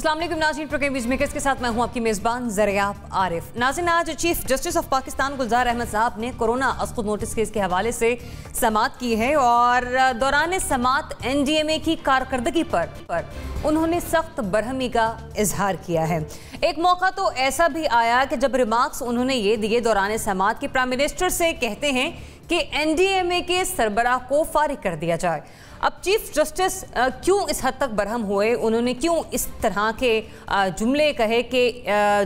अस्सलाम वालेकुम नाज़रीन, प्रोग्राम विज़मेकर्स के साथ मैं हूं आपकी मेज़बान ज़रियाब आरिफ। नाज़रीन, आज चीफ जस्टिस ऑफ पाकिस्तान गुलजार अहमद साहब ने कोरोना अस्खुद नोटिस केस के हवाले से समाअत की है और दौरान समाअत NDMA की कारकर्दगी पर उन्होंने सख्त बरहमी का इजहार किया है। एक मौका तो ऐसा भी आया कि जब रिमार्क्स उन्होंने ये दिए दौरान समाअत के प्राइम मिनिस्टर से कहते हैं कि NDMA के सरबराह को फारिग कर दिया जाए। अब चीफ जस्टिस क्यों इस हद तक बरहम हुए, उन्होंने क्यों इस तरह के जुमले कहे कि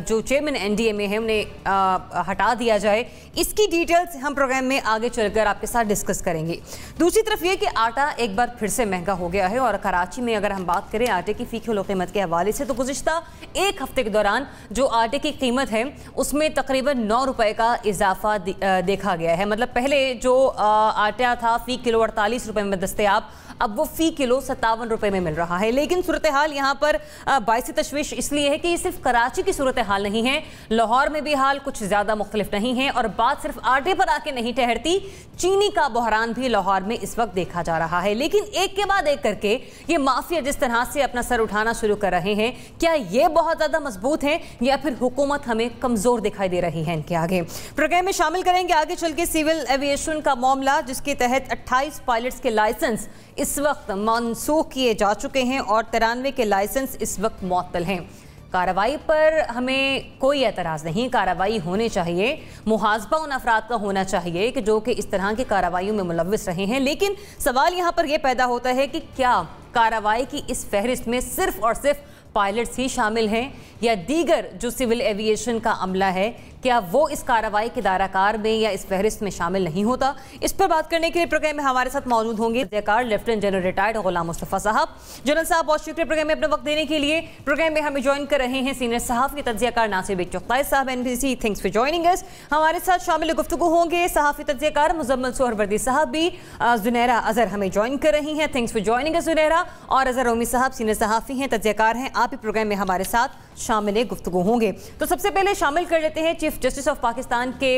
जो चेयरमैन NDMA है उन्हें हटा दिया जाए, इसकी डिटेल्स हम प्रोग्राम में आगे चलकर आपके साथ डिस्कस करेंगे। दूसरी तरफ ये कि आटा एक बार फिर से महंगा हो गया है और कराची में अगर हम बात करें आटे की फी किलो कीमत के हवाले से तो गुज़िश्ता एक हफ्ते के दौरान जो आटे की कीमत है उसमें तकरीबन 9 रुपए का इजाफा देखा गया है। मतलब पहले जो आटा था फी किलो 48 रुपए में दस्तयाब, अब वो फी किलो 57 रुपए में मिल रहा है। लेकिन सूरत हाल यहाँ पर बाइस तशवीश इसलिए है कि ये सिर्फ कराची की सूरत हाल नहीं है, लाहौर में भी हाल कुछ ज़्यादा मुख्तलिफ नहीं है। और बात सिर्फ आटे पर आके नहीं ठहरती, चीनी का बहरान भी लाहौर में इस वक्त देखा जा रहा है। लेकिन एक के बाद एक करके ये माफिया जिस तरह से अपना सर उठाना शुरू कर रहे हैं, क्या ये बहुत ज़्यादा मजबूत है या फिर हुकूमत हमें कमज़ोर दिखाई दे रही है इनके आगे? प्रोग्राम में शामिल करेंगे आगे चल के सिविल एविएशन का मामला, जिसके तहत 28 पायलट्स के लाइसेंस इस वक्त मनसूख किए जा चुके हैं और 93 के लाइसेंस इस वक्त मुअत्तल हैं। कार्रवाई पर हमें कोई एतराज़ नहीं, कार्रवाई होनी चाहिए, मुहासबा उन अफराद का होना चाहिए कि जो कि इस तरह की कार्रवाइयों में मुलव्विस रहे हैं। लेकिन सवाल यहाँ पर यह पैदा होता है कि क्या कार्रवाई की इस फहरिस्त में सिर्फ और सिर्फ पायलट्स ही शामिल हैं या दीगर जो सिविल एविएशन का अमला है, क्या वो इस कार्रवाई के दायराकार में या इस फहरिस्त में शामिल नहीं होता? इस पर बात करने के लिए प्रोग्राम में हमारे साथ मौजूद होंगे तज्ज़ियाकार लेफ्टिनेंट जनरल रिटायर्ड गुलाम मुस्तफ़ा साहब। जनरल साहब, बहुत शुक्रिया प्रोग्राम में अपना वक्त देने के लिए। प्रोग्राम में हमें ज्वाइन कर रहे हैं सीनियर सहाफ़ी तज्ज़ियाकार नासिर बिग चुग़ताई साहब NBC, thanks for joining us. हमारे साथ शामिल गुफ्तगू होंगे सहाफ़ी तज्ज़ियाकार मुज़म्मिल सोहरवर्दी साहब भी। ज़ुनैरा अज़हर हमें ज्वाइन कर रही हैं, thanks for joining us Zunaira. और अज़हर रोमी साहब सीनियर सहाफ़ी हैं, तज्ज़ियाकार हैं, आप भी प्रोग्राम में हमारे साथ शामिल गुफ्तगू होंगे। तो सबसे पहले शामिल कर लेते हैं चीफ जस्टिस ऑफ पाकिस्तान के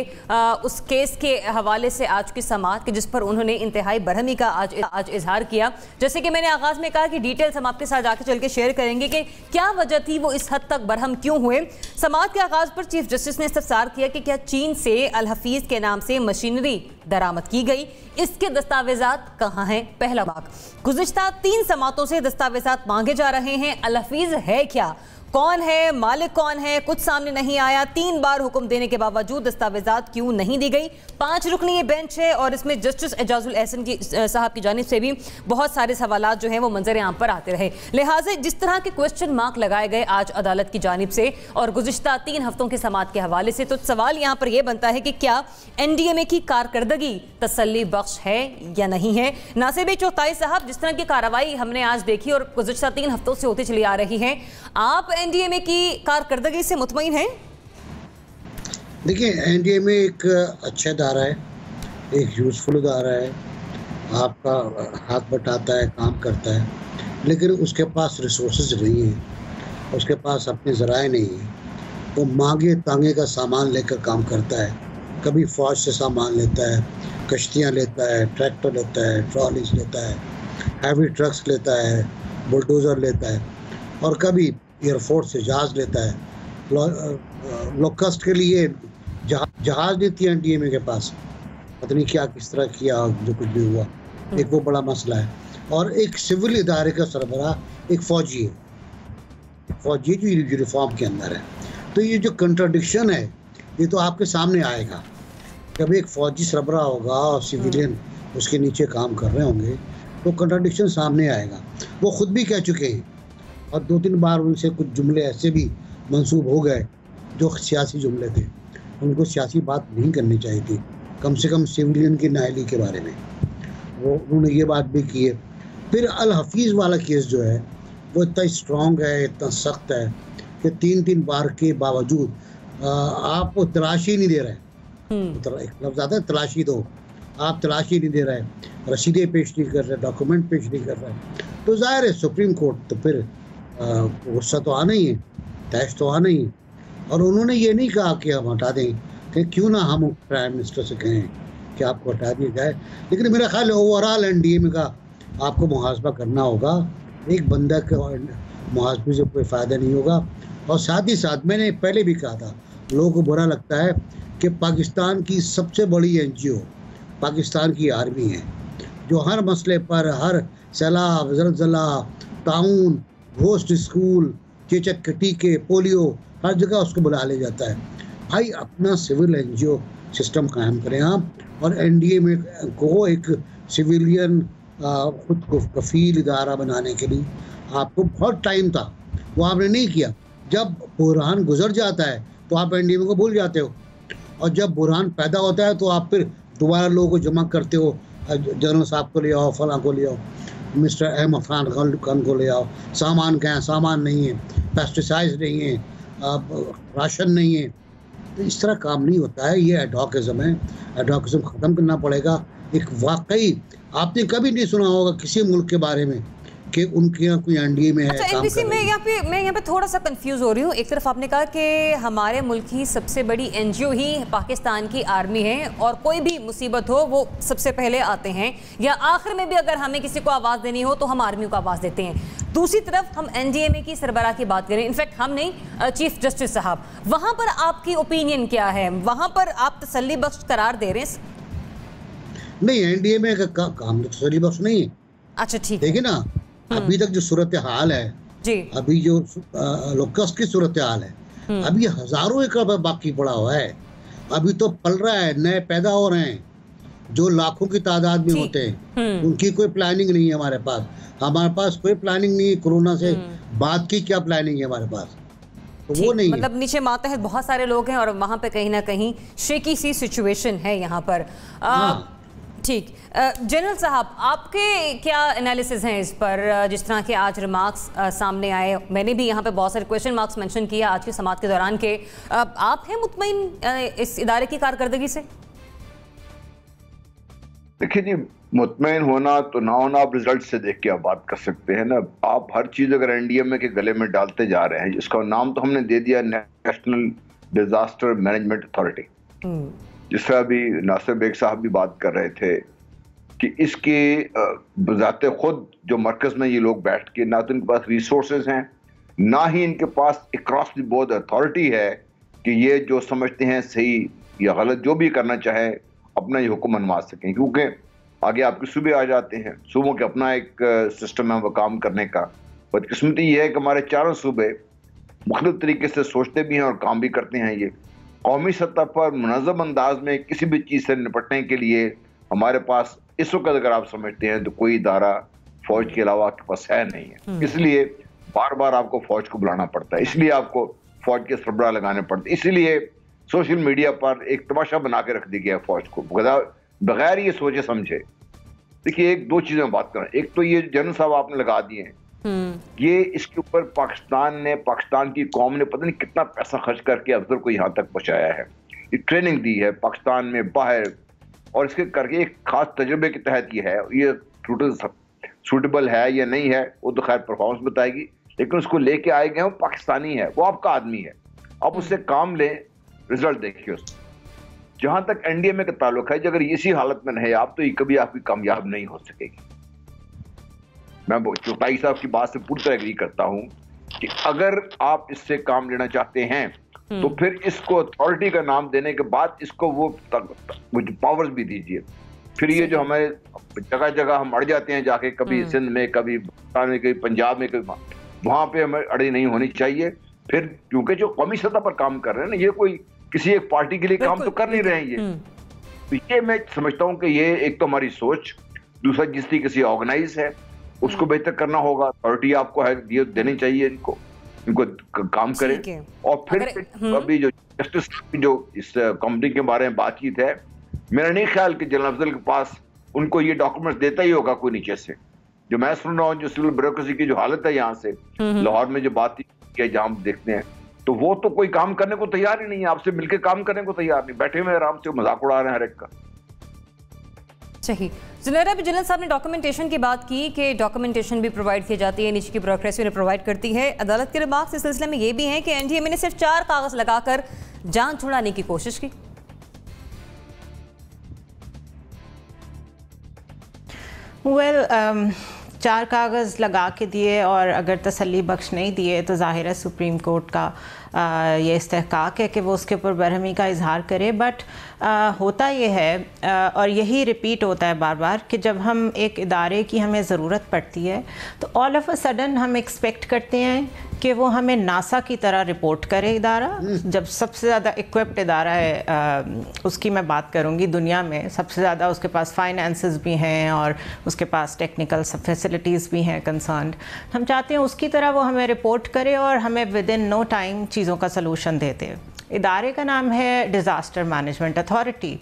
उस केस के हवाले से आज की समाअत के, जिस पर उन्होंने इंतहाई बरहमी का आज इजहार किया। जैसे कि मैंने आगाज़ में कहा कि डिटेल्स हम आपके साथ आके चल के शेयर करेंगे कि क्या वजह थी, वो इस हद तक बरहम क्यों हुए। समाअत के आगाज़ पर चीफ जस्टिस ने इस्तफसार किया कि क्या चीन से अल हफीज़ के नाम से मशीनरी दरामद की गई, इसके दस्तावेजात कहाँ हैं? पहला बात, गुज़िश्ता 3 समाअतों से दस्तावेजात मांगे जा रहे हैं। अल हफीज़ है क्या, कौन है, मालिक कौन है, कुछ सामने नहीं आया। 3 बार हुक्म देने के बावजूद दस्तावेजात क्यों नहीं दी गई? 5 रुकनी ये बेंच है और इसमें जस्टिस एजाजुल एहसन की साहब की जानिब से भी बहुत सारे सवालात जो हैं वो मंजर आम पर आते रहे। लिहाजा जिस तरह के क्वेश्चन मार्क लगाए गए आज अदालत की जानिब से और गुज़िश्ता 3 हफ्तों की समाअत के हवाले से, तो सवाल यहाँ पर यह बनता है कि क्या NDMA की कारकर्दगी तसल्ली बख्श है या नहीं है? नासिर बिग चुग़ताई साहब, जिस तरह की कार्रवाई हमने आज देखी और गुज़िश्ता 3 हफ्तों से होती चली आ रही है, आप NDMA की कारकर्दगी से मुतमईन हैं? देखिए, NDMA एक अच्छा इदारा है, एक यूज़फुल इदारा है, आपका हाथ बटाता है, काम करता है, लेकिन उसके पास रिसोर्सेज नहीं है, उसके पास अपने ज़राए नहीं है। वो मांगे तांगे का सामान लेकर काम करता है। कभी फ़ौज से सामान लेता है, कश्तियाँ लेता है, ट्रैक्टर लेता है, ट्रॉलीज लेता है, हैवी ट्रक्स लेता है, बुलडोज़र लेता है, और कभी एयरफोर्स से जहाज़ लेता है। लोकस्ट के लिए जहाज़ नहीं थी NDMA के पास, पता नहीं क्या किस तरह किया, जो कुछ भी हुआ, एक वो बड़ा मसला है। और एक सिविल इदारे का सरबराह एक फ़ौजी है, फ़ौजी जो यूनिफॉर्म के अंदर है। तो ये जो कंट्राडिक्शन है ये तो आपके सामने आएगा। जब एक फ़ौजी सरबराह होगा और सिविलियन उसके नीचे काम कर रहे होंगे तो कंट्राडिक्शन सामने आएगा। वो ख़ुद भी कह चुके हैं और 2-3 बार उनसे कुछ जुमले ऐसे भी मंसूब हो गए जो सियासी जुमले थे। उनको सियासी बात नहीं करनी चाहिए थी, कम से कम सिविलियन की नाअहली के बारे में। वो उन्होंने ये बात भी की है। फिर अल हफीज़ वाला केस जो है वो इतना स्ट्रॉन्ग है, इतना सख्त है कि 3-3 बार के बावजूद आप तलाशी नहीं दे रहे। एक लफ्ज़ आता है तलाशी दो, आप तलाशी नहीं दे रहे, रसीदें पेश नहीं कर रहे, डॉक्यूमेंट पेश नहीं कर रहे। तो ज़ाहिर है सुप्रीम कोर्ट तो फिर गुस्सा तो आना ही है, तैश तो आना ही है। और उन्होंने ये नहीं कहा कि हम हटा दें, कि क्यों ना हम प्राइम मिनिस्टर से कहें कि आपको हटा दिया जाए। लेकिन मेरा ख्याल है ओवरऑल NDMA का आपको मुहासबा करना होगा। एक बंदा मुआवजे से कोई फ़ायदा नहीं होगा। और साथ ही साथ मैंने पहले भी कहा था, लोगों को बुरा लगता है कि पाकिस्तान की सबसे बड़ी NGO पाकिस्तान की आर्मी है, जो हर मसले पर, हर सैलाब, ज़लज़ला, ताउन, घोस्ट स्कूल, चेचक के टीके, पोलियो, हर जगह उसको बुला ले जाता है। भाई अपना सिविल NGO सिस्टम कायम करें आप, और NDA में को एक सिविलियन खुद को कफील इदारा बनाने के लिए आपको बहुत टाइम था, वो आपने नहीं किया। जब बुरहान गुजर जाता है तो आप NDA को भूल जाते हो, और जब बुरहान पैदा होता है तो आप फिर दोबारा लोगों को जमा करते हो, जनरल साहब को ले आओ, फलां को ले आओ, मिस्टर अहमद खान को ले आओ, सामान क्या है, सामान नहीं है, पेस्टिसाइड्स नहीं है, राशन नहीं है। तो इस तरह काम नहीं होता है, ये एडहॉकिज्म है। एडहॉकिज्म ख़त्म करना पड़ेगा। एक वाकई आपने कभी नहीं सुना होगा किसी मुल्क के बारे में कि उनके यहाँ कोई NDA में है। अच्छा NPC, मैं यहाँ पे थोड़ा सा कंफ्यूज हो रही हूँ। एक तरफ आपने कहा कि हमारे मुल्क की सबसे बड़ी NGO ही पाकिस्तान की आर्मी है, और कोई भी मुसीबत हो वो सबसे पहले आते हैं, या आखिर में भी अगर हमें किसी को आवाज़ देनी हो तो हम आर्मी को आवाज़ देते हैं। दूसरी तरफ हम NDMA की सरबराह की बात करें, इनफैक्ट हम नहीं, चीफ जस्टिस साहब, वहाँ पर आपकी ओपिनियन क्या है? वहाँ पर आप तसल्ली बख्श करार दे रहे हैं? नहीं, NDMA का काम तो तसल्ली बख्श नहीं है। अच्छा ठीक है ना। अभी तक जो सूरत हाल है जी, अभी जो लोकस्ट की सूरत हाल है, अभी हजारों एकड़ बाकी पड़ा हुआ है, अभी तो पल रहा है, नए पैदा हो रहे हैं जो लाखों की तादाद में होते हैं। उनकी कोई प्लानिंग नहीं है हमारे पास कोई प्लानिंग नहीं है। कोरोना से बाद की क्या प्लानिंग है हमारे पास, तो वो नहीं मतलब नीचे मातहत बहुत सारे लोग हैं और वहाँ पे कहीं ना कहीं शेकी सी सिचुएशन है यहाँ पर। ठीक, जनरल साहब आपके क्या एनालिसिस हैं इस पर? जिस तरह के आज रिमार्क्स सामने आए, मैंने भी यहाँ पे बहुत सारे क्वेश्चन मार्क्स मेंशन किया आज की समाअत के दौरान के, आप हैं मुतमईन इस इदारे की कारकर्दगी से? देखिए जी, मुतमईन होना तो ना होना आप रिजल्ट से देख के आप बात कर सकते हैं ना। आप हर चीज अगर NDMA के गले में डालते जा रहे हैं, जिसका नाम तो हमने दे दिया नेशनल डिजास्टर मैनेजमेंट अथॉरिटी, जिससे अभी नासिर बेग साहब भी बात कर रहे थे कि इसके बजाते खुद जो मरकज में ये लोग बैठ के, ना तो इनके पास रिसोर्सेज हैं, ना ही इनके पास अक्रॉस द बोर्ड अथॉरिटी है कि ये जो समझते हैं सही या गलत, जो भी करना चाहे अपना ये हुक्म मनवा सकें। क्योंकि आगे आपके सूबे आ जाते हैं, सूबों के अपना एक सिस्टम है वो काम करने का। बदकिस्मती ये है कि हमारे चारों सूबे मुख्तलिफ तरीके से सोचते भी हैं और काम भी करते हैं। ये कौमी सतह पर मुनज़्ज़म अंदाज में किसी भी चीज़ से निपटने के लिए हमारे पास इस वक्त अगर आप समझते हैं तो कोई इदारा फौज के अलावा आपके पास है नहीं है। इसलिए बार बार आपको फौज को बुलाना पड़ता है, इसलिए आपको फौज के सरबराह लगाने पड़ते हैं, इसलिए सोशल मीडिया पर एक तमाशा बना के रख दिया गया फौज को बगैर ये सोचे समझे। देखिए, एक दो चीजें बात करें। एक तो ये जनरल साहब आपने लगा दिए हैं, ये इसके ऊपर पाकिस्तान की कौम ने पता नहीं कितना पैसा खर्च करके अफसर को यहाँ तक पहुंचाया है, ये ट्रेनिंग दी है पाकिस्तान में बाहर, और इसके करके एक खास तजुर्बे के तहत ये सूटेबल है या नहीं है वो तो खैर परफॉर्मेंस बताएगी, लेकिन उसको लेके आए गए, वो पाकिस्तानी है, वो आपका आदमी है, आप उससे काम लें, रिजल्ट देखिए उससे। जहां तक NDMA का ताल्लुक है, अगर इसी हालत में रहे आप तो ये कभी आपकी कामयाब नहीं हो सकेगी। मैं चौटाई साहब की बात से पूरी तरह एग्री करता हूं कि अगर आप इससे काम लेना चाहते हैं तो फिर इसको अथॉरिटी का नाम देने के बाद इसको वो पावर्स भी दीजिए। फिर ये जो हमारे जगह जगह हम अड़ जाते हैं जाके, कभी सिंध में, कभी पाकिस्तान में, कभी पंजाब में, कभी वहां पे हमें अड़ी नहीं होनी चाहिए। फिर क्योंकि जो कौमी सतह पर काम कर रहे हैं ना, ये कोई किसी एक पार्टी के लिए काम तो कर नहीं रहे हैं ये। तो ये मैं समझता हूं कि ये एक तो हमारी सोच, दूसरा जिस तरीके से ऑर्गेनाइज है उसको बेहतर करना होगा। अथॉरिटी आपको है देनी चाहिए, इनको काम करें। और फिर अभी जो जस्टिस जो इस कंपनी के बारे में बातचीत है, मेरा नहीं ख्याल कि जनरल अफजल के पास उनको ये डॉक्यूमेंट्स देता ही होगा कोई नीचे से। जो मैं सुन रहा हूँ, जो सिविल ब्यूरोक्रेसी की जो हालत है यहाँ से लाहौर में जो बात की जहाँ हम देखते हैं, तो वो तो कोई काम करने को तैयार ही नहीं है, आपसे मिलकर काम करने को तैयार नहीं, बैठे हुए आराम से मजाक उड़ा रहे हैं हर एक का। सही। जुनैरा भी जनरल साहब ने डॉक्यूमेंटेशन की बात की कि डॉक्यूमेंटेशन भी प्रोवाइड की जाती है, नीचे की ब्यूरोक्रेसी ने प्रोवाइड करती है। अदालत के रिमार्क्स इस सिलसिले में ये भी हैं कि NDMA ने सिर्फ 4 कागज लगाकर जान छुड़ाने की कोशिश की। चार कागज़ लगा के दिए और अगर तसल्ली बख्श नहीं दिए तो ज़ाहिर है सुप्रीम कोर्ट का ये इस्तेहकाक है कि वो उसके ऊपर बरहमी का इजहार करे। बट होता ये है और यही रिपीट होता है बार बार कि जब हम एक इदारे की हमें ज़रूरत पड़ती है तो ऑल ऑफ अ सडन हम एक्सपेक्ट करते हैं कि वो हमें नासा की तरह रिपोर्ट करे इदारा। जब सबसे ज़्यादा इक्विप्ड इदारा है उसकी मैं बात करूँगी दुनिया में, सबसे ज़्यादा उसके पास फाइनेंसेस भी हैं और उसके पास टेक्निकल फैसिलिटीज़ भी हैं कंसर्न्ड, हम चाहते हैं उसकी तरह वो हमें रिपोर्ट करे और हमें विद इन नो टाइम चीज़ों का सलूशन देते। इदारे का नाम है डिज़ास्टर मैनेजमेंट अथॉरिटी।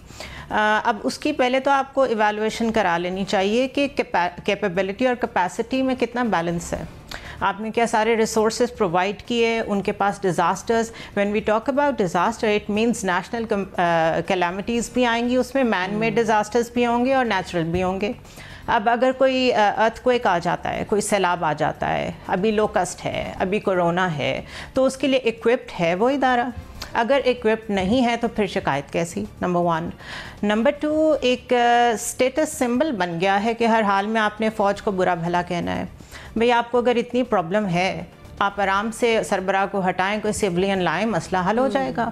अब उसकी पहले तो आपको इवैल्यूएशन करा लेनी चाहिए कि कैपेबिलिटी और कैपेसिटी में कितना बैलेंस है, आपने क्या सारे रिसोर्सेज प्रोवाइड किए, उनके पास disasters. When we talk about disaster it means national calamities भी आएंगी, उसमें मैन मेड डिज़ास्टर्स भी होंगे और नेचुरल भी होंगे। अब अगर कोई अर्थक्वेक आ जाता है, कोई सैलाब आ जाता है, अभी लोकस्ट है, अभी कोरोना है, तो उसके लिए इक्विप्ड है वो इदारा? अगर इक्विप्ड नहीं है तो फिर शिकायत कैसी, नंबर 1। नंबर 2, एक स्टेटस सिंबल बन गया है कि हर हाल में आपने फ़ौज को बुरा भला कहना है। भाई आपको अगर इतनी प्रॉब्लम है आप आराम से सरबराह को हटाएं, कोई सिविलियन लाएं, मसला हल हो जाएगा।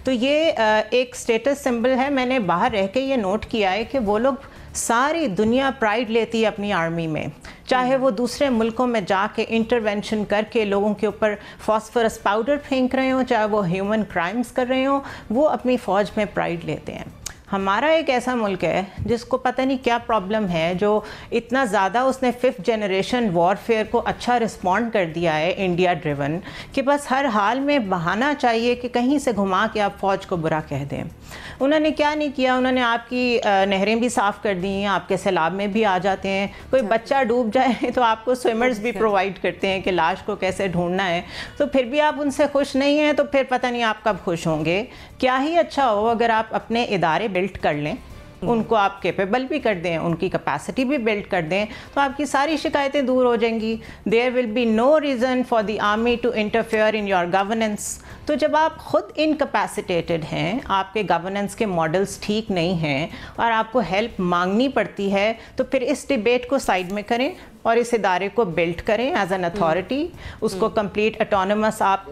तो ये एक स्टेटस सिंबल है। मैंने बाहर रह के ये नोट किया है कि वो लोग, सारी दुनिया प्राइड लेती है अपनी आर्मी में, चाहे वो दूसरे मुल्कों में जाके इंटरवेंशन करके लोगों के ऊपर फॉस्फोरस पाउडर फेंक रहे हो, चाहे वो ह्यूमन क्राइम्स कर रहे हो, वो अपनी फ़ौज में प्राइड लेते हैं। हमारा एक ऐसा मुल्क है जिसको पता नहीं क्या प्रॉब्लम है, जो इतना ज़्यादा उसने 5th जनरेशन वॉरफेयर को अच्छा रिस्पॉन्ड कर दिया है इंडिया ड्रिवन, कि बस हर हाल में बहाना चाहिए कि कहीं से घुमा के आप फ़ौज को बुरा कह दें। उन्होंने क्या नहीं किया, उन्होंने आपकी नहरें भी साफ़ कर दी हैं, आपके सैलाब में भी आ जाते हैं, कोई बच्चा डूब जाए तो आपको स्विमर्स भी प्रोवाइड करते हैं कि लाश को कैसे ढूंढना है। तो फिर भी आप उनसे खुश नहीं हैं तो फिर पता नहीं आप कब खुश होंगे। क्या ही अच्छा हो अगर आप अपने इदारे बिल्ड कर लें, उनको आप कैपेबल भी कर दें, उनकी कैपेसिटी भी बिल्ड कर दें, तो आपकी सारी शिकायतें दूर हो जाएंगी। There will be no reason for the army to interfere in your governance. तो जब आप खुद इनकैपेसिटेटेड हैं, आपके गवर्नेंस के मॉडल्स ठीक नहीं हैं और आपको हेल्प मांगनी पड़ती है, तो फिर इस डिबेट को साइड में करें और इस इदारे को बिल्ड करें एज एन अथॉरिटी। उसको कंप्लीट ऑटोनमस आप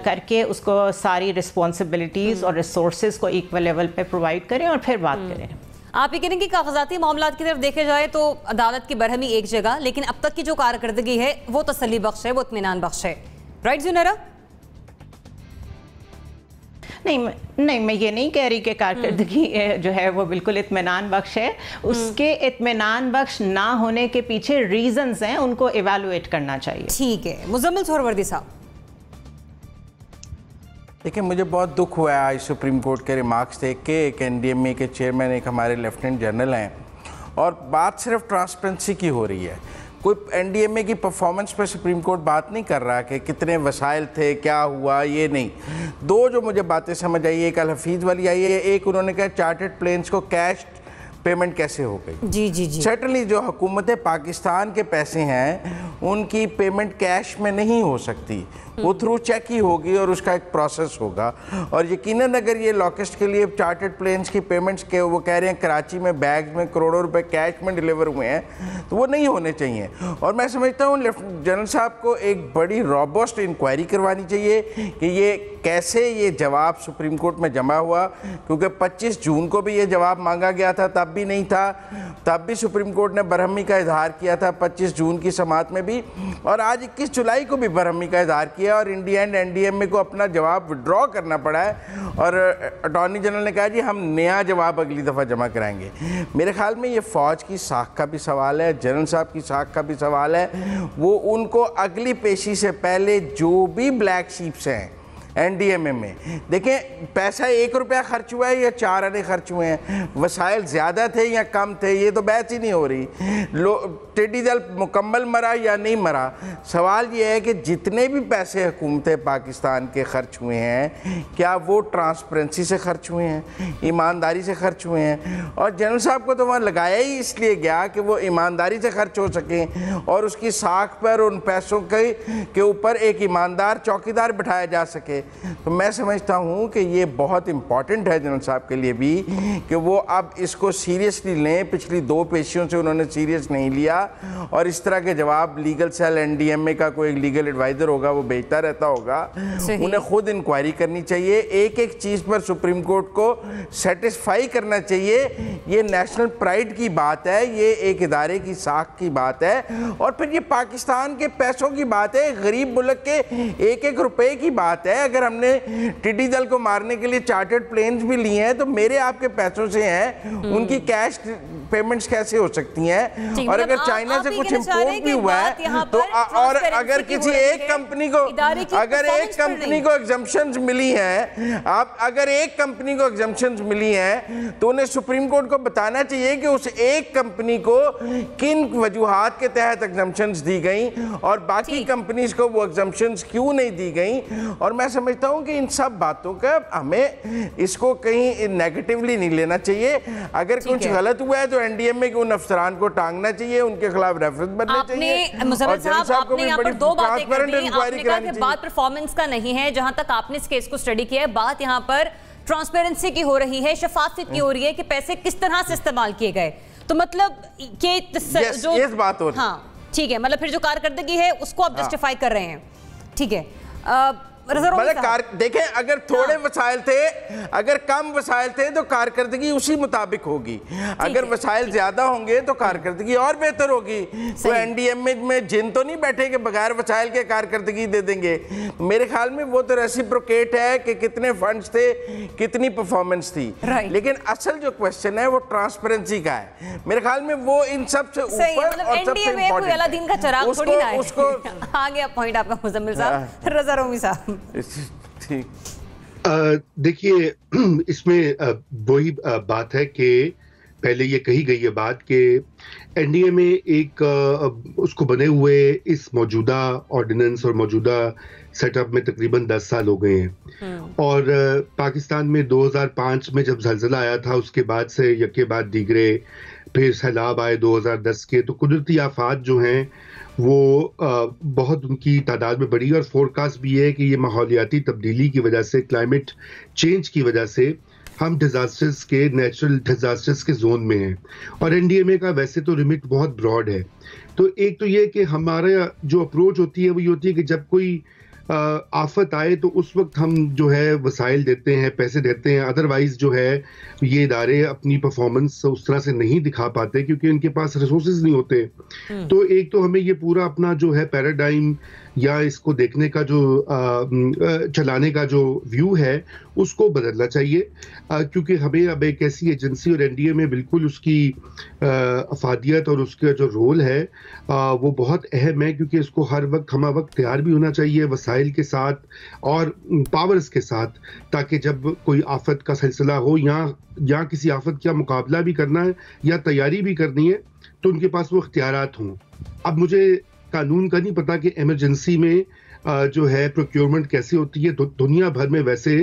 करके उसको सारी रिस्पॉन्सिबिलिटीज़ और रिसोर्सेज को इक्वल लेवल पे प्रोवाइड करें और फिर बात करें। आप ये कहें कि कागजाती मामलात की तरफ देखे जाए तो अदालत की बरहमी एक जगह, लेकिन अब तक की जो कारकर्दगी है वो तसल्ली बख्श है, वो इत्मीनान बख्श है। राइट जुनैरा? नहीं, मैं ये नहीं कह रही कि कारकर्दगी जो है वो बिल्कुल इत्मीनान बख्श है। उसके इत्मीनान बख्श ना होने के पीछे रीजंस हैं, उनको इवैल्यूएट करना चाहिए। ठीक है, मुजम्मिल सोहरवर्दी साहब। देखिए, मुझे बहुत दुख हुआ है आज सुप्रीम कोर्ट के रिमार्क्स देख के। एक एनडीएमए के चेयरमैन, एक हमारे लेफ्टिनेंट जनरल हैं, और बात सिर्फ ट्रांसपेरेंसी की हो रही है। कोई एनडीएमए की परफॉर्मेंस पर सुप्रीम कोर्ट बात नहीं कर रहा कि कितने वसाइल थे, क्या हुआ, ये नहीं। दो जो मुझे बातें समझ आई, एक अल हफीज़ वाली आई है, एक उन्होंने कहा चार्टर्ड प्लेन्स को कैश पेमेंट कैसे हो गई। जी। सर्टनली जो हुकूमत पाकिस्तान के पैसे हैं उनकी पेमेंट कैश में नहीं हो सकती, वो थ्रू चेक ही होगी और उसका एक प्रोसेस होगा। और यकीनन अगर ये लॉकेस्ट के लिए चार्टर्ड प्लेन्स की पेमेंट्स के वो कह रहे हैं कराची में बैग्स में करोड़ों रुपए कैश में डिलीवर हुए हैं, तो वो नहीं होने चाहिए। और मैं समझता हूँ लेफ्टिनेंट जनरल साहब को एक बड़ी रॉबस्ट इंक्वायरी करवानी चाहिए कि ये कैसे ये जवाब सुप्रीम कोर्ट में जमा हुआ, क्योंकि 25 जून को भी ये जवाब मांगा गया था, तब भी नहीं था, तब भी सुप्रीम कोर्ट ने बरहमी का इजहार किया था 25 जून की समाअत में भी, और आज 21 जुलाई को भी बरहमी का इजहार किया और इंडिया एंड एनडीएमए को अपना जवाब विड्रॉ करना पड़ा है। और अटॉर्नी जनरल ने कहा जी हम नया जवाब अगली दफ़ा जमा कराएंगे। मेरे ख्याल में ये फ़ौज की साख का भी सवाल है, जनरल साहब की साख का भी सवाल है। वो उनको अगली पेशी से पहले जो भी ब्लैक शीप्स हैं एनडीएमए में, देखें पैसा 1 रुपया खर्च हुआ है या 4 आने खर्च हुए हैं, वसाइल ज़्यादा थे या कम थे, ये तो बहस ही नहीं हो रही। टिड्डी दल मुकम्मल मरा या नहीं मरा, सवाल ये है कि जितने भी पैसे हुकूमत पाकिस्तान के खर्च हुए हैं, क्या वो ट्रांसपेरेंसी से खर्च हुए हैं, ईमानदारी से खर्च हुए हैं। और जनरल साहब को तो वहाँ लगाया ही इसलिए गया कि वो ईमानदारी से खर्च हो सकें और उसकी साख पर उन पैसों के ऊपर एक ईमानदार चौकीदार बिठाया जा सके। तो मैं समझता हूँ कि ये बहुत इम्पॉर्टेंट है जनरल साहब के लिए भी कि वो अब इसको सीरियसली लें। पिछली 2 पेशियों से उन्होंने सीरियस नहीं लिया और इस तरह के जवाब लीगल सेल एनडीएमए का कोई लीगल एडवाइज़र होगा वो भेजता रहता होगा। उन्हें खुद इंक्वायरी करनी चाहिए, एक एक चीज़ पर सुप्रीम कोर्ट को सेटिस्फाई करना चाहिए। ये नेशनल प्राइड की बात है, ये एक इदारे की साख की बात है और फिर ये पाकिस्तान के पैसों की बात है, गरीब मुल्क के एक एक रुपए की बात है। अगर हमने टिड्डी दल को मारने के लिए चार्टर्ड प्लेन्स भी लिए हैं तो मेरे आपके पैसों से हैं, उनकी कैश पेमेंट्स कैसे हो सकती हैं? और अगर चाइना से कुछ इंपोर्ट भी हुआ है तो और अगर किसी एक कंपनी को एग्जम्पशंस मिली हैं, आप अगर एक कंपनी को एग्जम्पशंस मिली हैं तो उन्हें सुप्रीम कोर्ट को बताना चाहिए कि उस एक कंपनी को किन वजूहात के तहत एग्जम्पशंस दी गई और बाकी कंपनीज को वो एग्जम्पशंस क्यों नहीं दी गई। और मैं समझता हूं कि इन सब बातों का हमें इसको कहीं नेगेटिवली नहीं लेना चाहिए। अगर कुछ गलत हुआ है तो एनडीएमए के उन अफसरान को टांगना चाहिए, उनके खिलाफ रेफरेंस बनने चाहिए। मुज़म्मिल साहब, आपने यहाँ पर 2 बातें कर दी। आपने कहा कि बात परफॉर्मेंस का नहीं है, जहां तक आपने इस केस को स्टडी किया है, बात यहाँ पर ट्रांसपेरेंसी की हो रही है, शफाफियत की हो रही है कि पैसे किस तरह से इस्तेमाल किए गए। तो मतलब कि जो इस बात हो रही है, हाँ ठीक है, मतलब फिर जो कारकर्दगी है उसको आप जस्टिफाई कर रहे हैं, ठीक है। देखें, अगर थोड़े वसाइल थे, अगर कम वसाइल थे तो कारकर्दगी उसी मुताबिक होगी, अगर वसाइल ज्यादा होंगे तो कारकर्दगी और बेहतर होगी। तो एनडीएमए में जिन तो नहीं बैठे कि बगैर वसाइल के कारकर्दगी दे देंगे। मेरे ख्याल में वो तो रेसिप्रोकेट है कि कितने फंड्स थे, कितनी परफॉर्मेंस थी, लेकिन असल जो क्वेश्चन है वो ट्रांसपेरेंसी का है। मेरे ख्याल में वो इन सबसे ऊपर और सबसे इम्पोर्टेंट अलादीन का चिराग थोड़ी ना है। उसको आ गया पॉइंट आपका मुज़म्मिल साहब। रज़ा रोमी साहब, देखिए, इसमें वही बात है कि पहले ये कही गई है बात कि एनडीए में एक उसको बने हुए इस मौजूदा ऑर्डिनेंस और मौजूदा सेटअप में तकरीबन 10 साल हो गए हैं। और पाकिस्तान में 2005 में जब ज़लज़ला आया था उसके बाद से यके बाद दीगरे, फिर सैलाब आए 2010 के, तो कुदरती आफात जो हैं वो बहुत उनकी तादाद में बढ़ी और फोरकास्ट भी है कि ये माहौलियाती तब्दीली की वजह से, क्लाइमेट चेंज की वजह से हम डिजास्टर्स के, नेचुरल डिजास्टर्स के जोन में हैं। और एनडीएमए का वैसे तो रिमिट बहुत ब्रॉड है। तो एक तो ये कि हमारा जो अप्रोच होती है वो ये होती है कि जब कोई आफत आए तो उस वक्त हम जो है वसाइल देते हैं, पैसे देते हैं। अदरवाइज जो है ये इदारे अपनी परफॉर्मेंस उस तरह से नहीं दिखा पाते क्योंकि उनके पास रिसोर्सेज नहीं होते। तो एक तो हमें ये पूरा अपना जो है पैराडाइम या इसको देखने का जो चलाने का जो व्यू है उसको बदलना चाहिए, क्योंकि हमें अब एक ऐसी एजेंसी और एनडीए में बिल्कुल उसकी अफादियत और उसका जो रोल है वो बहुत अहम है, क्योंकि इसको हर वक्त हम वक्त तैयार भी होना चाहिए वसाइल के साथ और पावर्स के साथ, ताकि जब कोई आफत का सिलसिला हो या किसी आफत का मुकाबला भी करना है या तैयारी भी करनी है तो उनके पास वो इख्तियारात हों। अब मुझे कानून का नहीं पता कि इमरजेंसी में जो है प्रोक्योरमेंट कैसे होती है। दुनिया भर में वैसे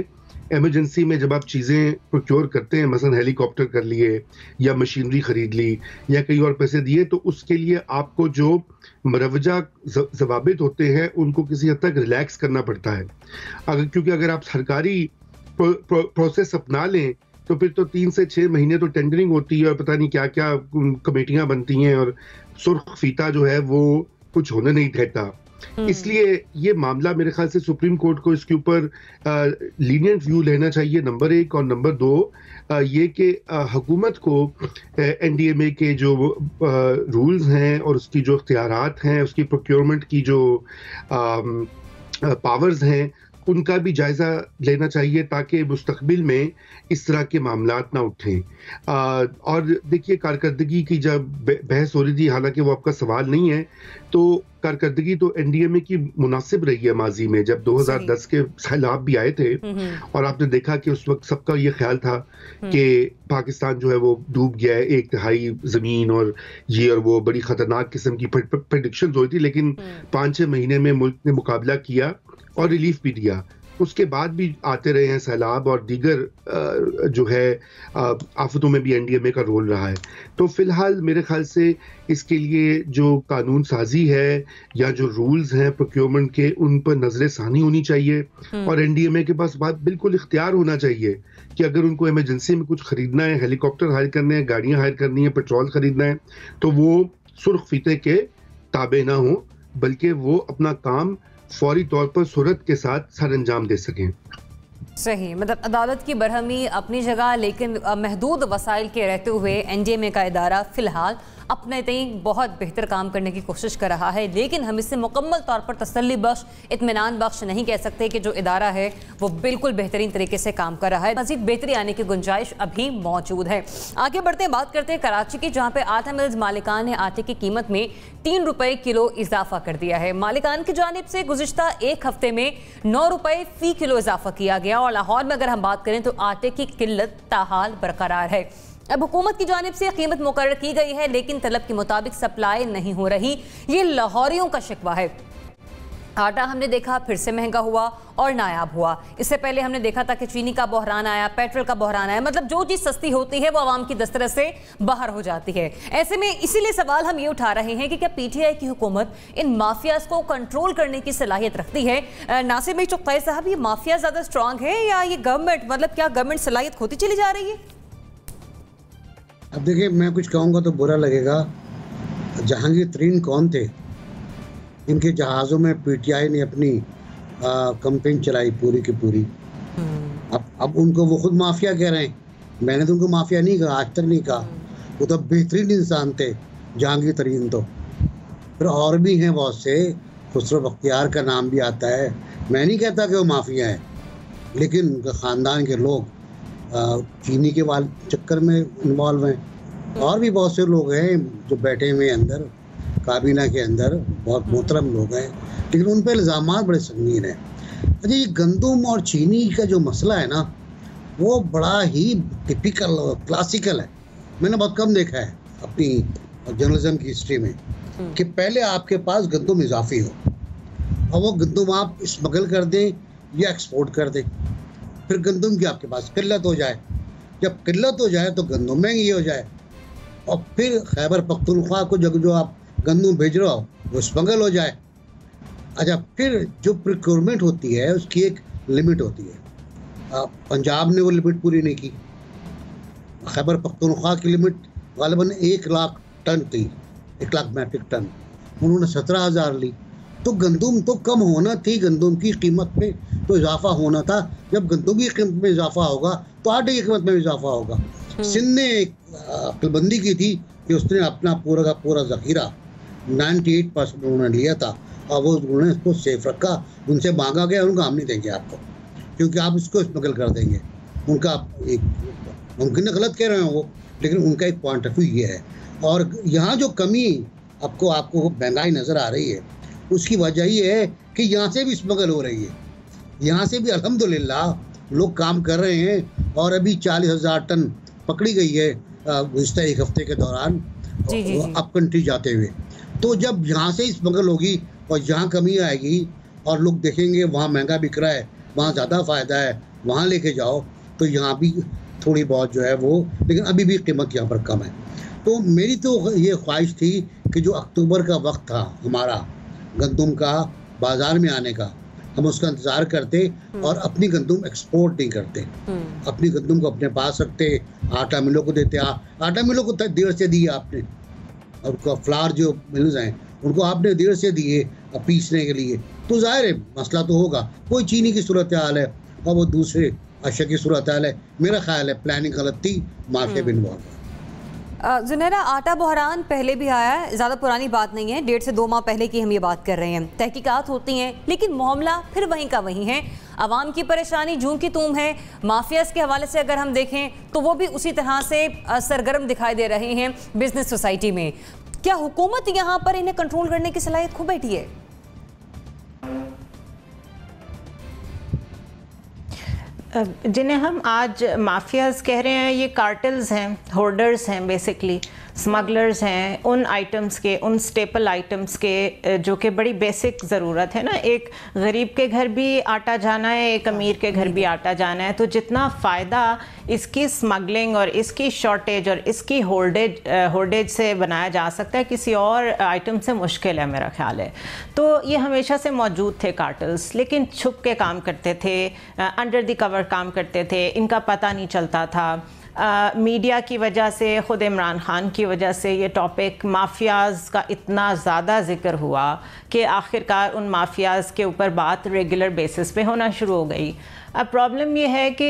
इमरजेंसी में जब आप चीज़ें प्रोक्योर करते हैं, मसलन हेलीकॉप्टर कर लिए या मशीनरी खरीद ली या कई और पैसे दिए, तो उसके लिए आपको जो मरवजा ज़वाबित होते हैं उनको किसी हद तक रिलैक्स करना पड़ता है। क्योंकि अगर आप सरकारी प्रोसेस अपना लें तो फिर तो 3 से 6 महीने तो टेंडरिंग होती है और पता नहीं क्या क्या कमेटियां बनती हैं और सुर्ख फीता जो है वो कुछ होने नहीं देता। इसलिए ये मामला मेरे ख्याल से सुप्रीम कोर्ट को इसके ऊपर लीनियंट व्यू लेना चाहिए, नंबर 1। और नंबर 2 ये कि हुकूमत को एनडीएमए के जो रूल्स हैं और उसकी जो इख्तियारात हैं, उसकी प्रोक्योरमेंट की जो पावर्स हैं, उनका भी जायज़ा लेना चाहिए ताकि मुस्तकबिल में इस तरह के मामलात ना उठें। और देखिए, कारकर्दगी की जब बहस हो रही थी, हालांकि वो आपका सवाल नहीं है, तो कारकर्दगी तो एनडीएमए की मुनासिब रही है माजी में। जब 2010 के सैलाब भी आए थे और आपने देखा कि उस वक्त सबका ये ख्याल था कि पाकिस्तान जो है वो डूब गया है, 1/3 ज़मीन और ये और वो, बड़ी ख़तरनाक किस्म की प्रेडिक्शंस हुई थी, लेकिन 5-6 महीने में मुल्क ने मुकाबला किया और रिलीफ भी दिया। उसके बाद भी आते रहे हैं सैलाब और दीगर जो है आफतों में भी एनडीएमए का रोल रहा है। तो फिलहाल मेरे ख्याल से इसके लिए जो कानून साजी है या जो रूल्स हैं प्रोक्योरमेंट के, उन पर नजर सानी होनी चाहिए और एनडीएमए के पास बात बिल्कुल इख्तियार होना चाहिए कि अगर उनको इमरजेंसी में कुछ खरीदना है, हेलीकॉप्टर हायर करने हैं, गाड़ियां हायर करनी है, पेट्रोल खरीदना है, तो वो सुर्ख फीते के ताबे ना हो, बल्कि वो अपना काम फौरी तौर पर सूरत के साथ सर अंजाम दे सकें। सही, मतलब अदालत की बरहमी अपनी जगह, लेकिन महदूद वसाइल के रहते हुए एनडीएमए का इदारा फिलहाल अपने तय बहुत बेहतर काम करने की कोशिश कर रहा है। लेकिन हम इससे मुकम्मल तौर पर तसल्ली बख्श, इत्मीनान बख्श नहीं कह सकते कि जो इदारा है वो बिल्कुल बेहतरीन तरीके से काम कर रहा है। मज़ीद बेहतरी आने की गुंजाइश अभी मौजूद है। आगे बढ़ते हैं, बात करते हैं कराची की, जहाँ पे आटा मिल्स मालिकान ने आटे की कीमत में 3 रुपये किलो इजाफा कर दिया है। मालिकान की जानिब से गुज़िश्ता एक हफ्ते में 9 रुपये फ़ी किलो इजाफा किया गया। और लाहौर में अगर हम बात करें तो आटे की किल्लत ताहाल बरकरार है। अब हुकूमत की जानिब से कीमत मुकर्रर की गई है, लेकिन तलब के मुताबिक सप्लाई नहीं हो रही। ये लाहौरियों का शिकवा है। आटा हमने देखा फिर से महंगा हुआ और नायाब हुआ। इससे पहले हमने देखा था कि चीनी का बहरान आया, पेट्रोल का बहरान आया, मतलब जो चीज़ सस्ती होती है वो आवाम की दस्तरस से बाहर हो जाती है। ऐसे में इसीलिए सवाल हम ये उठा रहे हैं कि क्या पीटीआई की हुकूमत इन माफियाज को कंट्रोल करने की सलाहियत रखती है? नासिर भाई चुगताई साहब, ये माफिया ज़्यादा स्ट्रांग है या ये गवर्नमेंट, मतलब क्या गवर्नमेंट सलाहियत खोती चली जा रही है? अब देखिए, मैं कुछ कहूँगा तो बुरा लगेगा। जहांगीर तरीन कौन थे? इनके जहाज़ों में पीटीआई ने अपनी कंपेन चलाई पूरी की पूरी। अब उनको वो खुद माफिया कह रहे हैं। मैंने तो उनको माफिया नहीं कहा, आज तक नहीं कहा। वो तो बेहतरीन इंसान थे जहांगीर तरीन। तो फिर और भी हैं बहुत से, खुसरो बख्तियार का नाम भी आता है। मैं नहीं कहता कि वो माफिया है, लेकिन उनके ख़ानदान के लोग चीनी के चक्कर में इन्वॉल्व हैं। और भी बहुत से लोग हैं जो बैठे हुए अंदर काबीना के अंदर, बहुत मोहतरम लोग हैं, लेकिन उन पर इल्ज़ामात बड़े संगीन हैं। अच्छा, ये गंदम और चीनी का जो मसला है ना, वो बड़ा ही टिपिकल क्लासिकल है। मैंने बहुत कम देखा है अपनी जर्नलिज्म की हिस्ट्री में कि पहले आपके पास गंदम इजाफी हो और वो गंदम आप स्मगल कर दें या एक्सपोर्ट कर दें। फिर गंदम की आपके पास किल्लत हो जाए। जब किल्लत हो जाए तो गंदम महंगी हो जाए, और फिर खैबर पख्तूनख्वा को जो आप गंदम भेज रहे हो वो स्मगल हो जाए। अच्छा, फिर जो प्रोक्योरमेंट होती है उसकी एक लिमिट होती है। पंजाब ने वो लिमिट पूरी नहीं की। खैबर पख्तूनख्वा की लिमिट गालिबन 1 लाख टन थी, 1 लाख मैट्रिक टन। उन्होंने 17,000 ली। तो गंदम तो कम होना थी, गंदम की कीमत में तो इजाफा होना था। जब गंदम की कीमत में इजाफा होगा तो आटे की कीमत में इजाफा होगा। सिंध ने एक अक्लबंदी की थी कि उसने अपना पूरा का पूरा ज़ख़ीरा 98% उन्होंने लिया था और वो उन्होंने उसको सेफ रखा। उनसे मांगा गया, उनका हम नहीं देंगे आपको, क्योंकि आप इसको स्मगल कर देंगे। उनका एक, मुमकिन गलत कह रहे हैं वो, लेकिन उनका एक पॉइंट ऑफ व्यू ये है। और यहाँ जो कमी आपको महंगाई नज़र आ रही है, उसकी वजह ये है कि यहाँ से भी स्मगल हो रही है। यहाँ से भी अल्हम्दुलिल्लाह लोग काम कर रहे हैं और अभी 40,000 टन पकड़ी गई है गुज़िश्ता एक हफ्ते के दौरान अप कंट्री जाते हुए। तो जब यहाँ से स्मगल होगी और यहाँ कमी आएगी और लोग देखेंगे वहाँ महंगा बिक रहा है, वहाँ ज़्यादा फ़ायदा है, वहाँ लेके जाओ, तो यहाँ भी थोड़ी बहुत जो है वो, लेकिन अभी भी कीमत यहाँ पर कम है। तो मेरी तो ये ख्वाहिश थी कि जो अक्टूबर का वक्त था हमारा गंदम का बाज़ार में आने का, हम उसका इंतज़ार करते और अपनी गंदम एक्सपोर्ट नहीं करते। अपनी गंदम को अपने पास रखते, आटा मिलों को देते। आटा मिलों को देर से दिए आपने, और फ्लावर जो मिल्स हैं उनको आपने देर से दिए पीसने के लिए, तो ज़ाहिर है मसला तो होगा। कोई चीनी की सूरत हाल है और वो दूसरे अशा की सूरत हाल है। मेरा ख्याल है प्लानिंग गलत थी, मार्केट भी इन्वॉल्व। जुनैरा, आटा बहरान पहले भी आया है, ज़्यादा पुरानी बात नहीं है, 1.5 से 2 माह पहले की हम ये बात कर रहे हैं। तहकीकात होती हैं, लेकिन मामला फिर वहीं का वहीं है। आवाम की परेशानी जूं की तूम है। माफियाज के हवाले से अगर हम देखें तो वो भी उसी तरह से सरगर्म दिखाई दे रहे हैं बिजनेस सोसाइटी में। क्या हुकूमत यहाँ पर इन्हें कंट्रोल करने की सलाहियत खो बैठी है? जिन्हें हम आज माफियाज कह रहे हैं, ये कार्टेल्स हैं, होर्डर्स हैं बेसिकली। स्मगलर्स हैं उन आइटम्स के, उन स्टेपल आइटम्स के जो कि बड़ी बेसिक ज़रूरत है ना। एक गरीब के घर भी आटा जाना है, एक अमीर के घर भी आटा जाना है, तो जितना फ़ायदा इसकी स्मगलिंग और इसकी शॉर्टेज और इसकी होल्डेज से बनाया जा सकता है किसी और आइटम से मुश्किल है मेरा ख्याल है। तो ये हमेशा से मौजूद थे कार्टल्स, लेकिन छुप के काम करते थे, अंडर द कवर काम करते थे, इनका पता नहीं चलता था। मीडिया की वजह से, ख़ुद इमरान ख़ान की वजह से ये टॉपिक माफियाज़ का इतना ज़्यादा ज़िक्र हुआ कि आखिरकार उन माफियाज़ के ऊपर बात रेगुलर बेसिस पे होना शुरू हो गई। अब प्रॉब्लम ये है कि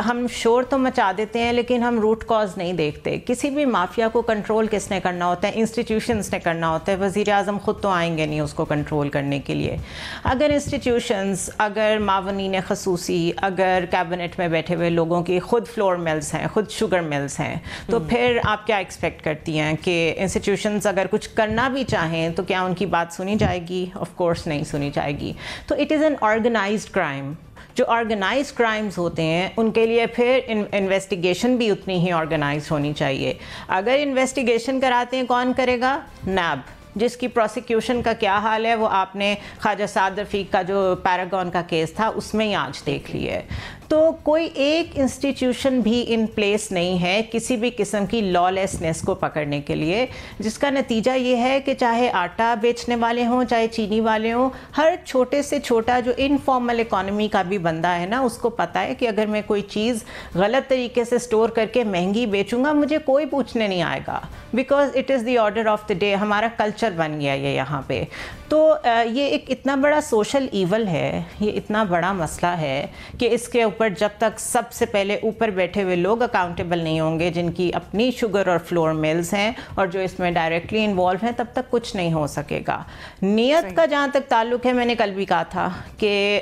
हम शोर तो मचा देते हैं लेकिन हम रूट कॉज नहीं देखते। किसी भी माफिया को कंट्रोल किसने करना होता है? इंस्टीट्यूशंस ने करना होता है। वज़ीर आज़म ख़ुद तो आएंगे नहीं उसको कंट्रोल करने के लिए। अगर इंस्टीट्यूशंस, अगर मावनीन खसूसी, अगर कैबिनेट में बैठे हुए लोगों की खुद फ्लोर मिल्स हैं, खुद शुगर मिल्स हैं, तो फिर आप क्या एक्सपेक्ट करती हैं कि इंस्टीट्यूशंस अगर कुछ करना भी चाहें तो क्या उनकी बात सुनी जाएगी? ऑफ कोर्स नहीं सुनी जाएगी। तो it is an organised crime. जो ऑर्गेनाइज क्राइम्स होते हैं उनके लिए फिर इन्वेस्टिगेशन भी उतनी ही ऑर्गेनाइज होनी चाहिए। अगर इन्वेस्टिगेशन कराते हैं कौन करेगा? नैब, जिसकी प्रोसिक्यूशन का क्या हाल है वो आपने ख्वाजा साद रफ़ीक का जो पैरागॉन का केस था उसमें ही आज देख लिया है। तो कोई एक इंस्टीट्यूशन भी इन प्लेस नहीं है किसी भी किस्म की लॉलेसनेस को पकड़ने के लिए, जिसका नतीजा ये है कि चाहे आटा बेचने वाले हों, चाहे चीनी वाले हों, हर छोटे से छोटा जो इनफॉर्मल इकॉनमी का भी बंदा है ना, उसको पता है कि अगर मैं कोई चीज़ गलत तरीके से स्टोर करके महंगी बेचूंगा मुझे कोई पूछने नहीं आएगा, because it is the order of the day. हमारा कल्चर बन गया ये यहाँ पे। तो ये एक इतना बड़ा सोशल ईवल है, ये इतना बड़ा मसला है कि इसके ऊपर जब तक सबसे पहले ऊपर बैठे हुए लोग अकाउंटेबल नहीं होंगे, जिनकी अपनी शुगर और फ्लोर मिल्स हैं और जो इसमें डायरेक्टली इन्वॉल्व हैं, तब तक कुछ नहीं हो सकेगा। नियत का जहाँ तक ताल्लुक है, मैंने कल भी कहा था कि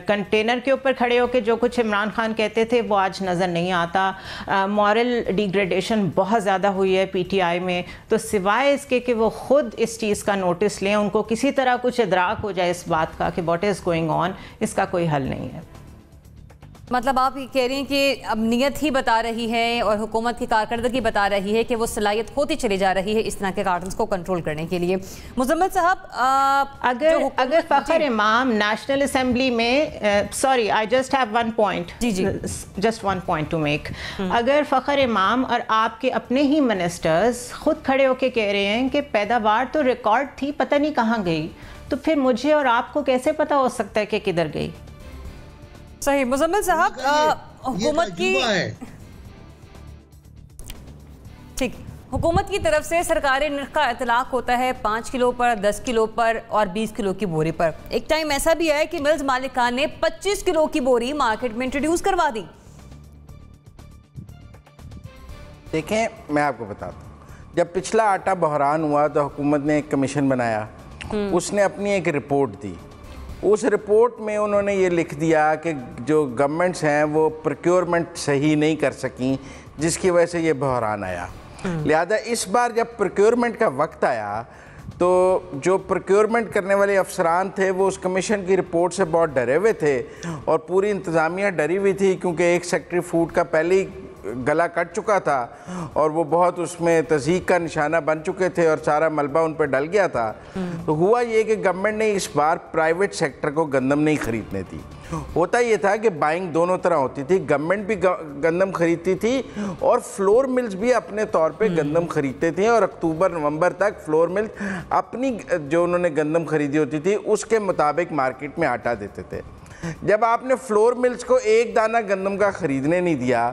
कंटेनर के ऊपर खड़े होकर जो कुछ इमरान खान कहते थे वो आज नज़र नहीं आता। मॉरल डिग्रेडेशन बहुत ज़्यादा हुई है PTI में। तो सिवाय इसके कि वो खुद इस चीज़ का नोटिस लें, उनको किसी तरह कुछ इदराक हो जाए इस बात का कि व्हाट इज़ गोइंग ऑन, इसका कोई हल नहीं है। मतलब आप ये कह रही हैं कि अब नियत ही बता रही है और हुकूमत की कारकर्दगी बता रही है कि वो सलाहियत होती चली जा रही है इस तरह के कार्टन्स को कंट्रोल करने के लिए। मुज़म्मिल साहब, अगर फ़खर इमाम नेशनल असेंबली में, sorry I just have one point, just one point two make, अगर फ़खर इमाम और आपके अपने ही मिनिस्टर्स खुद खड़े होकर कह रहे हैं कि पैदावार तो रिकॉर्ड थी, पता नहीं कहाँ गई, तो फिर मुझे और आपको कैसे पता हो सकता है कि किधर गई? सही। मुज़म्मिल साहब, हुकूमत की ठीक, हुकूमत की तरफ से सरकारी नर्ख का इतलाक होता है 5 किलो पर, 10 किलो पर और 20 किलो की बोरी पर। एक टाइम ऐसा भी है कि मिल्स मालिकान ने 25 किलो की बोरी मार्केट में इंट्रोड्यूस करवा दी। देखें, मैं आपको बताता हूँ, जब पिछला आटा बहरान हुआ तो हुकूमत ने एक कमीशन बनाया, उसने अपनी एक रिपोर्ट दी। उस रिपोर्ट में उन्होंने ये लिख दिया कि जो गवर्नमेंट्स हैं वो प्रोक्योरमेंट सही नहीं कर सकें, जिसकी वजह से ये बहरान आया। लिहाजा इस बार जब प्रोक्योरमेंट का वक्त आया तो जो प्रोक्योरमेंट करने वाले अफसरान थे वो उस कमीशन की रिपोर्ट से बहुत डरे हुए थे और पूरी इंतज़ामिया डरी हुई थी, क्योंकि एक सेक्रेटरी फूड का पहले ही गला कट चुका था और वो बहुत उसमें तज़हीक का निशाना बन चुके थे और सारा मलबा उन पर डल गया था। तो हुआ ये कि गवर्नमेंट ने इस बार प्राइवेट सेक्टर को गंदम नहीं खरीदने दी। होता ये था कि बाइंग दोनों तरह होती थी, गवर्नमेंट भी गंदम खरीदती थी और फ्लोर मिल्स भी अपने तौर पे गंदम खरीदते थे और अक्टूबर नवंबर तक फ्लोर मिल्स अपनी जो उन्होंने गंदम खरीदी होती थी उसके मुताबिक मार्केट में आटा देते थे। जब आपने फ्लोर मिल्स को एक दाना गंदम का ख़रीदने नहीं दिया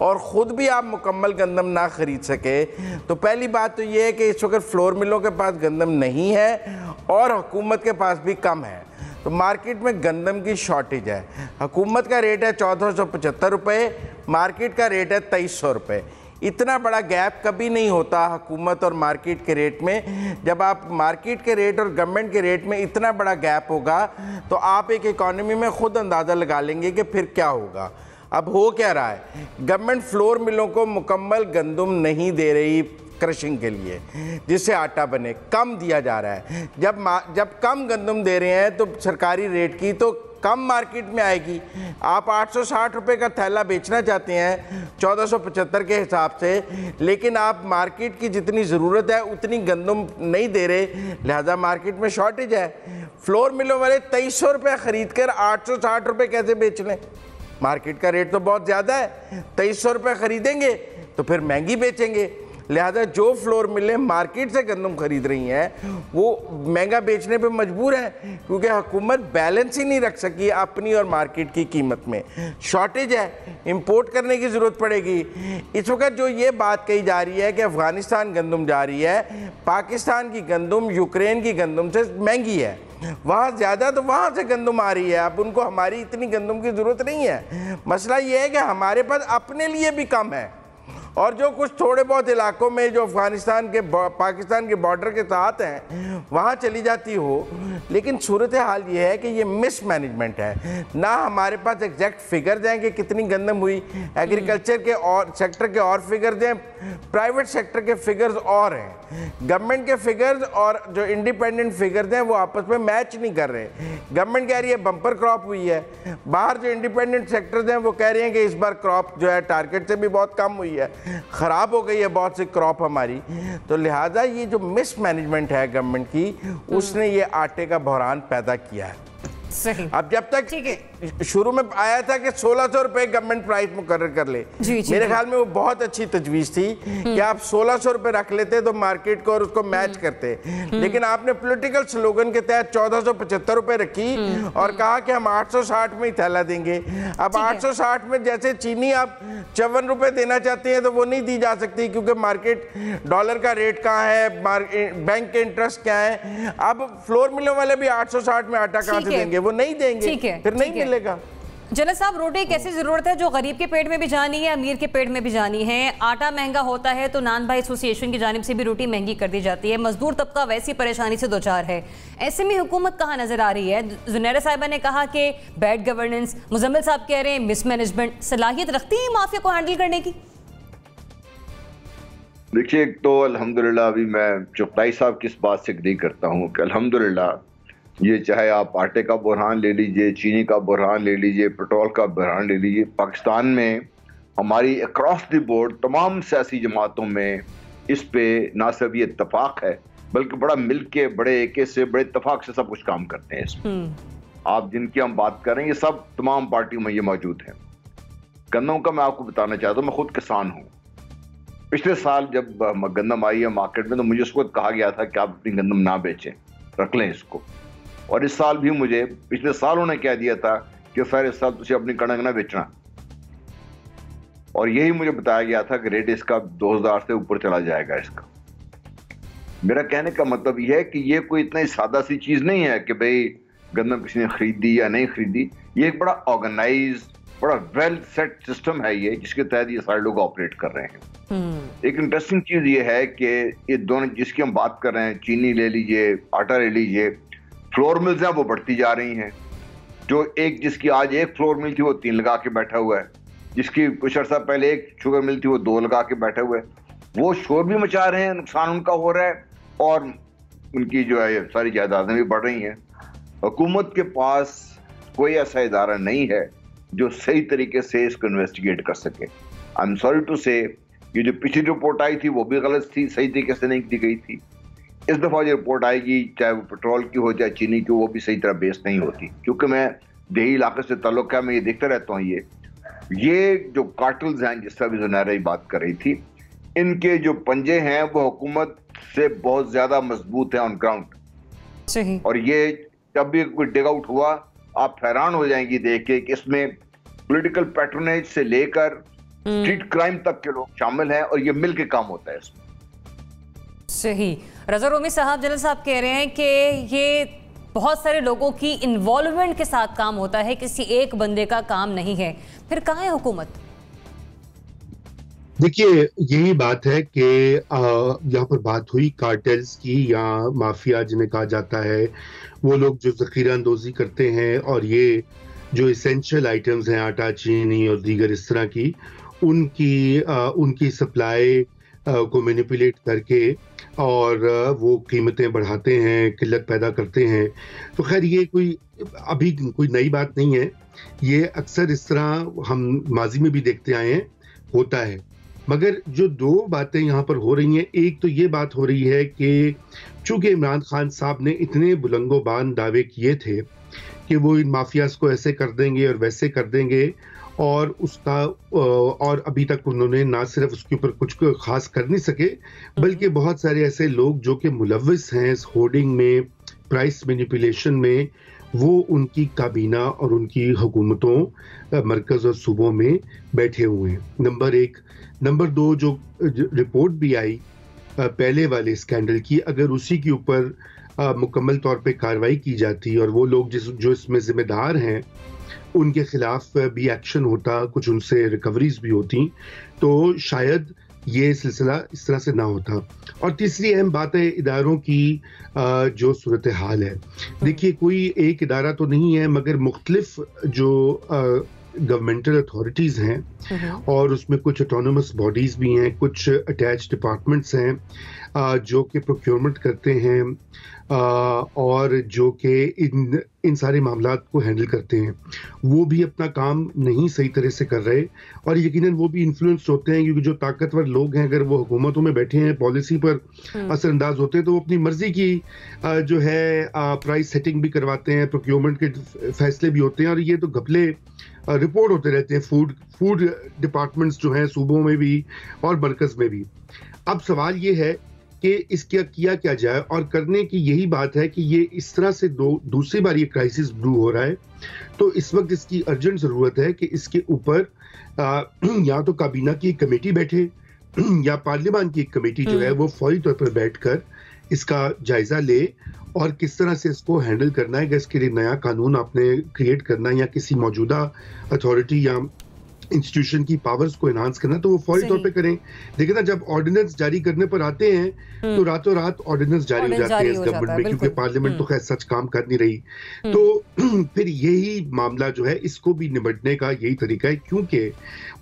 और ख़ुद भी आप मुकम्मल गंदम ना ख़रीद सके, तो पहली बात तो ये है कि इस वक्त फ्लोर मिलों के पास गंदम नहीं है और हुकूमत के पास भी कम है, तो मार्केट में गंदम की शॉर्टेज है। हुकूमत का रेट है 1475 रुपये, मार्केट का रेट है 2300 रुपये। इतना बड़ा गैप कभी नहीं होता हुकूमत और मार्केट के रेट में। जब आप मार्केट के रेट और गवर्नमेंट के रेट में इतना बड़ा गैप होगा तो आप एक इकॉनमी में ख़ुद अंदाज़ा लगा लेंगे कि फिर क्या होगा। अब हो क्या रहा है, गवर्नमेंट फ्लोर मिलों को मुकम्मल गंदम नहीं दे रही क्रशिंग के लिए जिससे आटा बने, कम दिया जा रहा है। जब कम गंदम दे रहे हैं तो सरकारी रेट की तो कम मार्केट में आएगी। आप 860 रुपये का थैला बेचना चाहते हैं 1475 के हिसाब से, लेकिन आप मार्केट की जितनी ज़रूरत है उतनी गंदम नहीं दे रहे, लिहाजा मार्केट में शॉर्टेज है। फ्लोर मिलों वाले 2300 रुपये ख़रीद कर 860 रुपये कैसे बेच लें? मार्केट का रेट तो बहुत ज़्यादा है, 2300 रुपये ख़रीदेंगे तो फिर महंगी बेचेंगे। लिहाजा जो फ्लोर मिलें मार्केट से गंदम खरीद रही हैं वो महंगा बेचने पे मजबूर है, क्योंकि हुकूमत बैलेंस ही नहीं रख सकी अपनी और मार्केट की कीमत में। शॉर्टेज है, इंपोर्ट करने की ज़रूरत पड़ेगी। इस वक्त जो ये बात कही जा रही है कि अफ़गानिस्तान गंदम जा रही है, पाकिस्तान की गंदम यूक्रेन की गंदम से महंगी है, वहाँ ज़्यादा तो वहाँ से गंदम आ रही है। अब उनको हमारी इतनी गंदम की ज़रूरत नहीं है। मसला ये है कि हमारे पास अपने लिए भी कम है, और जो कुछ थोड़े बहुत इलाकों में जो अफ़गानिस्तान के पाकिस्तान के बॉर्डर के साथ हैं वहाँ चली जाती हो। लेकिन सूरत हाल ये है कि ये मिसमैनेजमेंट है, ना हमारे पास एग्जैक्ट फिगर्स हैं कि कितनी गंदम हुई। एग्रीकल्चर के और सेक्टर के और फिगर्स हैं, प्राइवेट सेक्टर के फिगर्स और हैं। गवर्नमेंट के फिगर्स और जो इंडिपेंडेंट फिगर्स हैं वो आपस में मैच नहीं कर रहे। गवर्नमेंट कह रही है बम्पर क्रॉप हुई है, बाहर जो इंडिपेंडेंट सेक्टर्स हैं वो कह रहे हैं कि इस बार क्रॉप जो है टारगेट से भी बहुत कम हुई है, ख़राब हो गई है बहुत सी क्रॉप हमारी। तो लिहाजा ये जो मिसमैनेजमेंट है गवर्नमेंट की, उसने ये आटे का बहरान पैदा किया है। सही। अब जब तक शुरू में आया था कि 1600 रुपए गवर्नमेंट प्राइस मुकर्रर कर ले, मेरे ख्याल में वो बहुत अच्छी तजवीज़ थी कि आप 1600 रुपए रख लेते तो मार्केट को और उसको मैच करते। लेकिन आपने पॉलिटिकल स्लोगन के तहत 1475 रुपए रखी और कहा कि हम 860 में ही थैला देंगे। अब 860 में जैसे चीनी आप 54 रुपए देना चाहते हैं तो वो नहीं दी जा सकती, क्योंकि मार्केट डॉलर का रेट कहाँ है, बैंक के इंटरेस्ट क्या है। अब फ्लोर मिलों वाले भी 860 में आटा कहाँ से देंगे? वो नहीं देंगे, फिर नहीं मिलेगा। जनरल साहब, रोटी एक ऐसी जरूरत है जो गरीब के पेट में भी जानी है, अमीर के पेट में भी जानी है। आटा महंगा होता है तो नान भाई एसोसिएशन की जानिब से भी रोटी महंगी कर दी जाती है। मजदूर तबका वैसी परेशानी से दो चार है। ऐसे में हुकूमत कहाँ नजर आ रही है? जुनैरा साहिबा ने कहा कि बैड गवर्नेंस, मुजम्मिल साहब कह रहे हैं मिसमैनेजमेंट। सलाहियत रखती है माफिया को हैंडल करने की? देखिए, एक तो अल्हम्दुलिल्लाह अभी मैं चुगताई साहब की इस बात से एग्री करता हूँ कि अल्हम्दुलिल्लाह ये चाहे आप आटे का बुरहान ले लीजिए, चीनी का बुरहान ले लीजिए, पेट्रोल का बुरहान ले लीजिए, पाकिस्तान में हमारी अक्रॉस द बोर्ड तमाम सियासी जमातों में इस पे ना सिर्फ ये इत्तफाक है बल्कि बड़ा मिल के, बड़े एके से, बड़े इत्तफाक से सब कुछ काम करते हैं इसमें। आप जिनकी हम बात कर रहे हैं ये सब तमाम पार्टियों में ये मौजूद हैं। गंदम का मैं आपको बताना चाहता हूँ, मैं खुद किसान हूँ। पिछले साल जब गंदम आई है मार्केट में तो मुझे उसको कहा गया था कि आप अपनी गंदम ना बेचें, रख लें इसको। और इस साल भी मुझे पिछले साल उन्होंने कह दिया था कि सर इस साल तुझे अपनी कणक ना बेचना, और यही मुझे बताया गया था कि रेट इसका 2000 से ऊपर चला जाएगा इसका। मेरा कहने का मतलब यह है कि ये कोई इतना सादा सी चीज नहीं है कि भाई गंदम किसी ने खरीदी या नहीं खरीदी। ये एक बड़ा ऑर्गेनाइज, बड़ा वेल सेट सिस्टम है ये, जिसके तहत ये सारे लोग ऑपरेट कर रहे हैं। एक इंटरेस्टिंग चीज ये है कि ये दोनों जिसकी हम बात कर रहे हैं, चीनी ले लीजिए, आटा ले लीजिए, फ्लोर मिल्स हैं वो बढ़ती जा रही हैं। जो एक जिसकी आज एक फ्लोर मिल थी वो 3 लगा के बैठा हुआ है, जिसकी कुछ अर्सा पहले एक शुगर मिल थी वो 2 लगा के बैठे हुए हैं। वो शोर भी मचा रहे हैं, नुकसान उनका हो रहा है और उनकी जो है सारी जायदादें भी बढ़ रही हैं। हुकूमत के पास कोई ऐसा इदारा नहीं है जो सही तरीके से इसको इन्वेस्टिगेट कर सके। आई एम सॉरी टू से, ये जो पिछली रिपोर्ट आई थी वो भी गलत थी, सही तरीके से नहीं दी गई थी। इस दफ़ा जो रिपोर्ट आएगी, चाहे वो पेट्रोल की हो चाहे चीनी की, वो भी सही तरह बेस नहीं होती। क्योंकि मैं देही इलाके से ताल्लुक़ है, मैं ये देखता रहता हूँ ये जो कार्टल्स हैं जिस तरह भी जुनैरा बात कर रही थी, इनके जो पंजे हैं वो हुकूमत से बहुत ज़्यादा मजबूत है ऑन ग्राउंड। सही। और ये जब भी कोई डिग आउट हुआ आप हैरान हो जाएंगी देख के कि इसमें पॉलिटिकल पैट्रोनेज से लेकर स्ट्रीट क्राइम तक के लोग शामिल हैं और ये मिल के काम होता है इसमें। सही। रज़ा रूमी साहब, जनरल साहब कह रहे हैं कि ये बहुत सारे लोगों की इन्वॉल्वमेंट के साथ काम होता है, किसी एक बंदे का काम नहीं है। फिर कहाँ है हुकूमत? देखिए, यही बात है कि यहाँ पर बात हुई कार्टेल्स की या माफिया जिन्हें कहा जाता है, वो लोग जो ज़ख़ीरा अंदोज़ी करते हैं और ये जो इसेंशियल आइटम्स हैं, आटा, चीनी और दीगर इस तरह की, उनकी सप्लाई को मैनिपुलेट करके और वो कीमतें बढ़ाते हैं, किल्लत पैदा करते हैं। तो खैर ये कोई अभी कोई नई बात नहीं है, ये अक्सर इस तरह हम माजी में भी देखते आए हैं, होता है। मगर जो दो बातें यहाँ पर हो रही हैं, एक तो ये बात हो रही है कि चूंकि इमरान खान साहब ने इतने बुलंदोबान दावे किए थे कि वो इन माफियाज को ऐसे कर देंगे और वैसे कर देंगे, और उसका और अभी तक उन्होंने ना सिर्फ उसके ऊपर कुछ खास कर नहीं सके, बल्कि बहुत सारे ऐसे लोग जो कि मुलव्विस हैं इस होर्डिंग में, प्राइस मैनिपुलेशन में, वो उनकी काबीना और उनकी हुकूमतों मरकज़ और सूबों में बैठे हुए हैं। नंबर एक। नंबर दो, जो रिपोर्ट भी आई पहले वाले स्कैंडल की, अगर उसी के ऊपर मुकम्मल तौर पे कार्रवाई की जाती और वो लोग जो इसमें जिम्मेदार हैं उनके खिलाफ भी एक्शन होता, कुछ उनसे रिकवरीज भी होती, तो शायद ये सिलसिला इस तरह से ना होता। और तीसरी अहम बात है इदारों की जो सूरत हाल है। देखिए, कोई एक इदारा तो नहीं है, मगर मुख्तलिफ जो गवर्नमेंटल अथॉरिटीज़ हैं और उसमें कुछ ऑटोनमस बॉडीज़ भी हैं, कुछ अटैच डिपार्टमेंट्स हैं जो कि प्रोक्योरमेंट करते हैं और जो कि इन सारे मामलात को हैंडल करते हैं, वो भी अपना काम नहीं सही तरह से कर रहे। और यकीनन वो भी इन्फ्लुएंस होते हैं, क्योंकि जो ताकतवर लोग हैं अगर वो हुकूमतों में बैठे हैं, पॉलिसी पर असरअंदाज होते हैं, तो वो अपनी मर्जी की जो है प्राइस सेटिंग भी करवाते हैं, प्रोक्योरमेंट के फैसले भी होते हैं, और ये तो घपले रिपोर्ट होते रहते हैं फूड डिपार्टमेंट्स जो हैं सूबों में भी और मरकज में भी। अब सवाल ये है कि इसका किया क्या जाए, और करने की यही बात है कि ये इस तरह से दूसरी बार ये क्राइसिस ब्रू हो रहा है, तो इस वक्त इसकी अर्जेंट ज़रूरत है कि इसके ऊपर या तो काबीना की कमेटी बैठे या पार्लियामान की एक कमेटी जो है वो फौरी तौर पर बैठकर इसका जायजा ले और किस तरह से इसको हैंडल करना है, कि इसके लिए नया कानून आपने क्रिएट करना है या किसी मौजूदा अथॉरिटी या इंस्टीट्यूशन की पावर्स को एनहांस करना, तो वो फौरी तौर पे करें। देखिए ना, जब ऑर्डिनेंस जारी करने पर आते हैं तो रातों रात ऑर्डिनेंस जारी हो जाते हैं इस गवर्नमेंट में, क्योंकि पार्लियामेंट तो खैर सच काम कर नहीं रही। तो फिर यही मामला जो है इसको भी निपटने का यही तरीका है, क्योंकि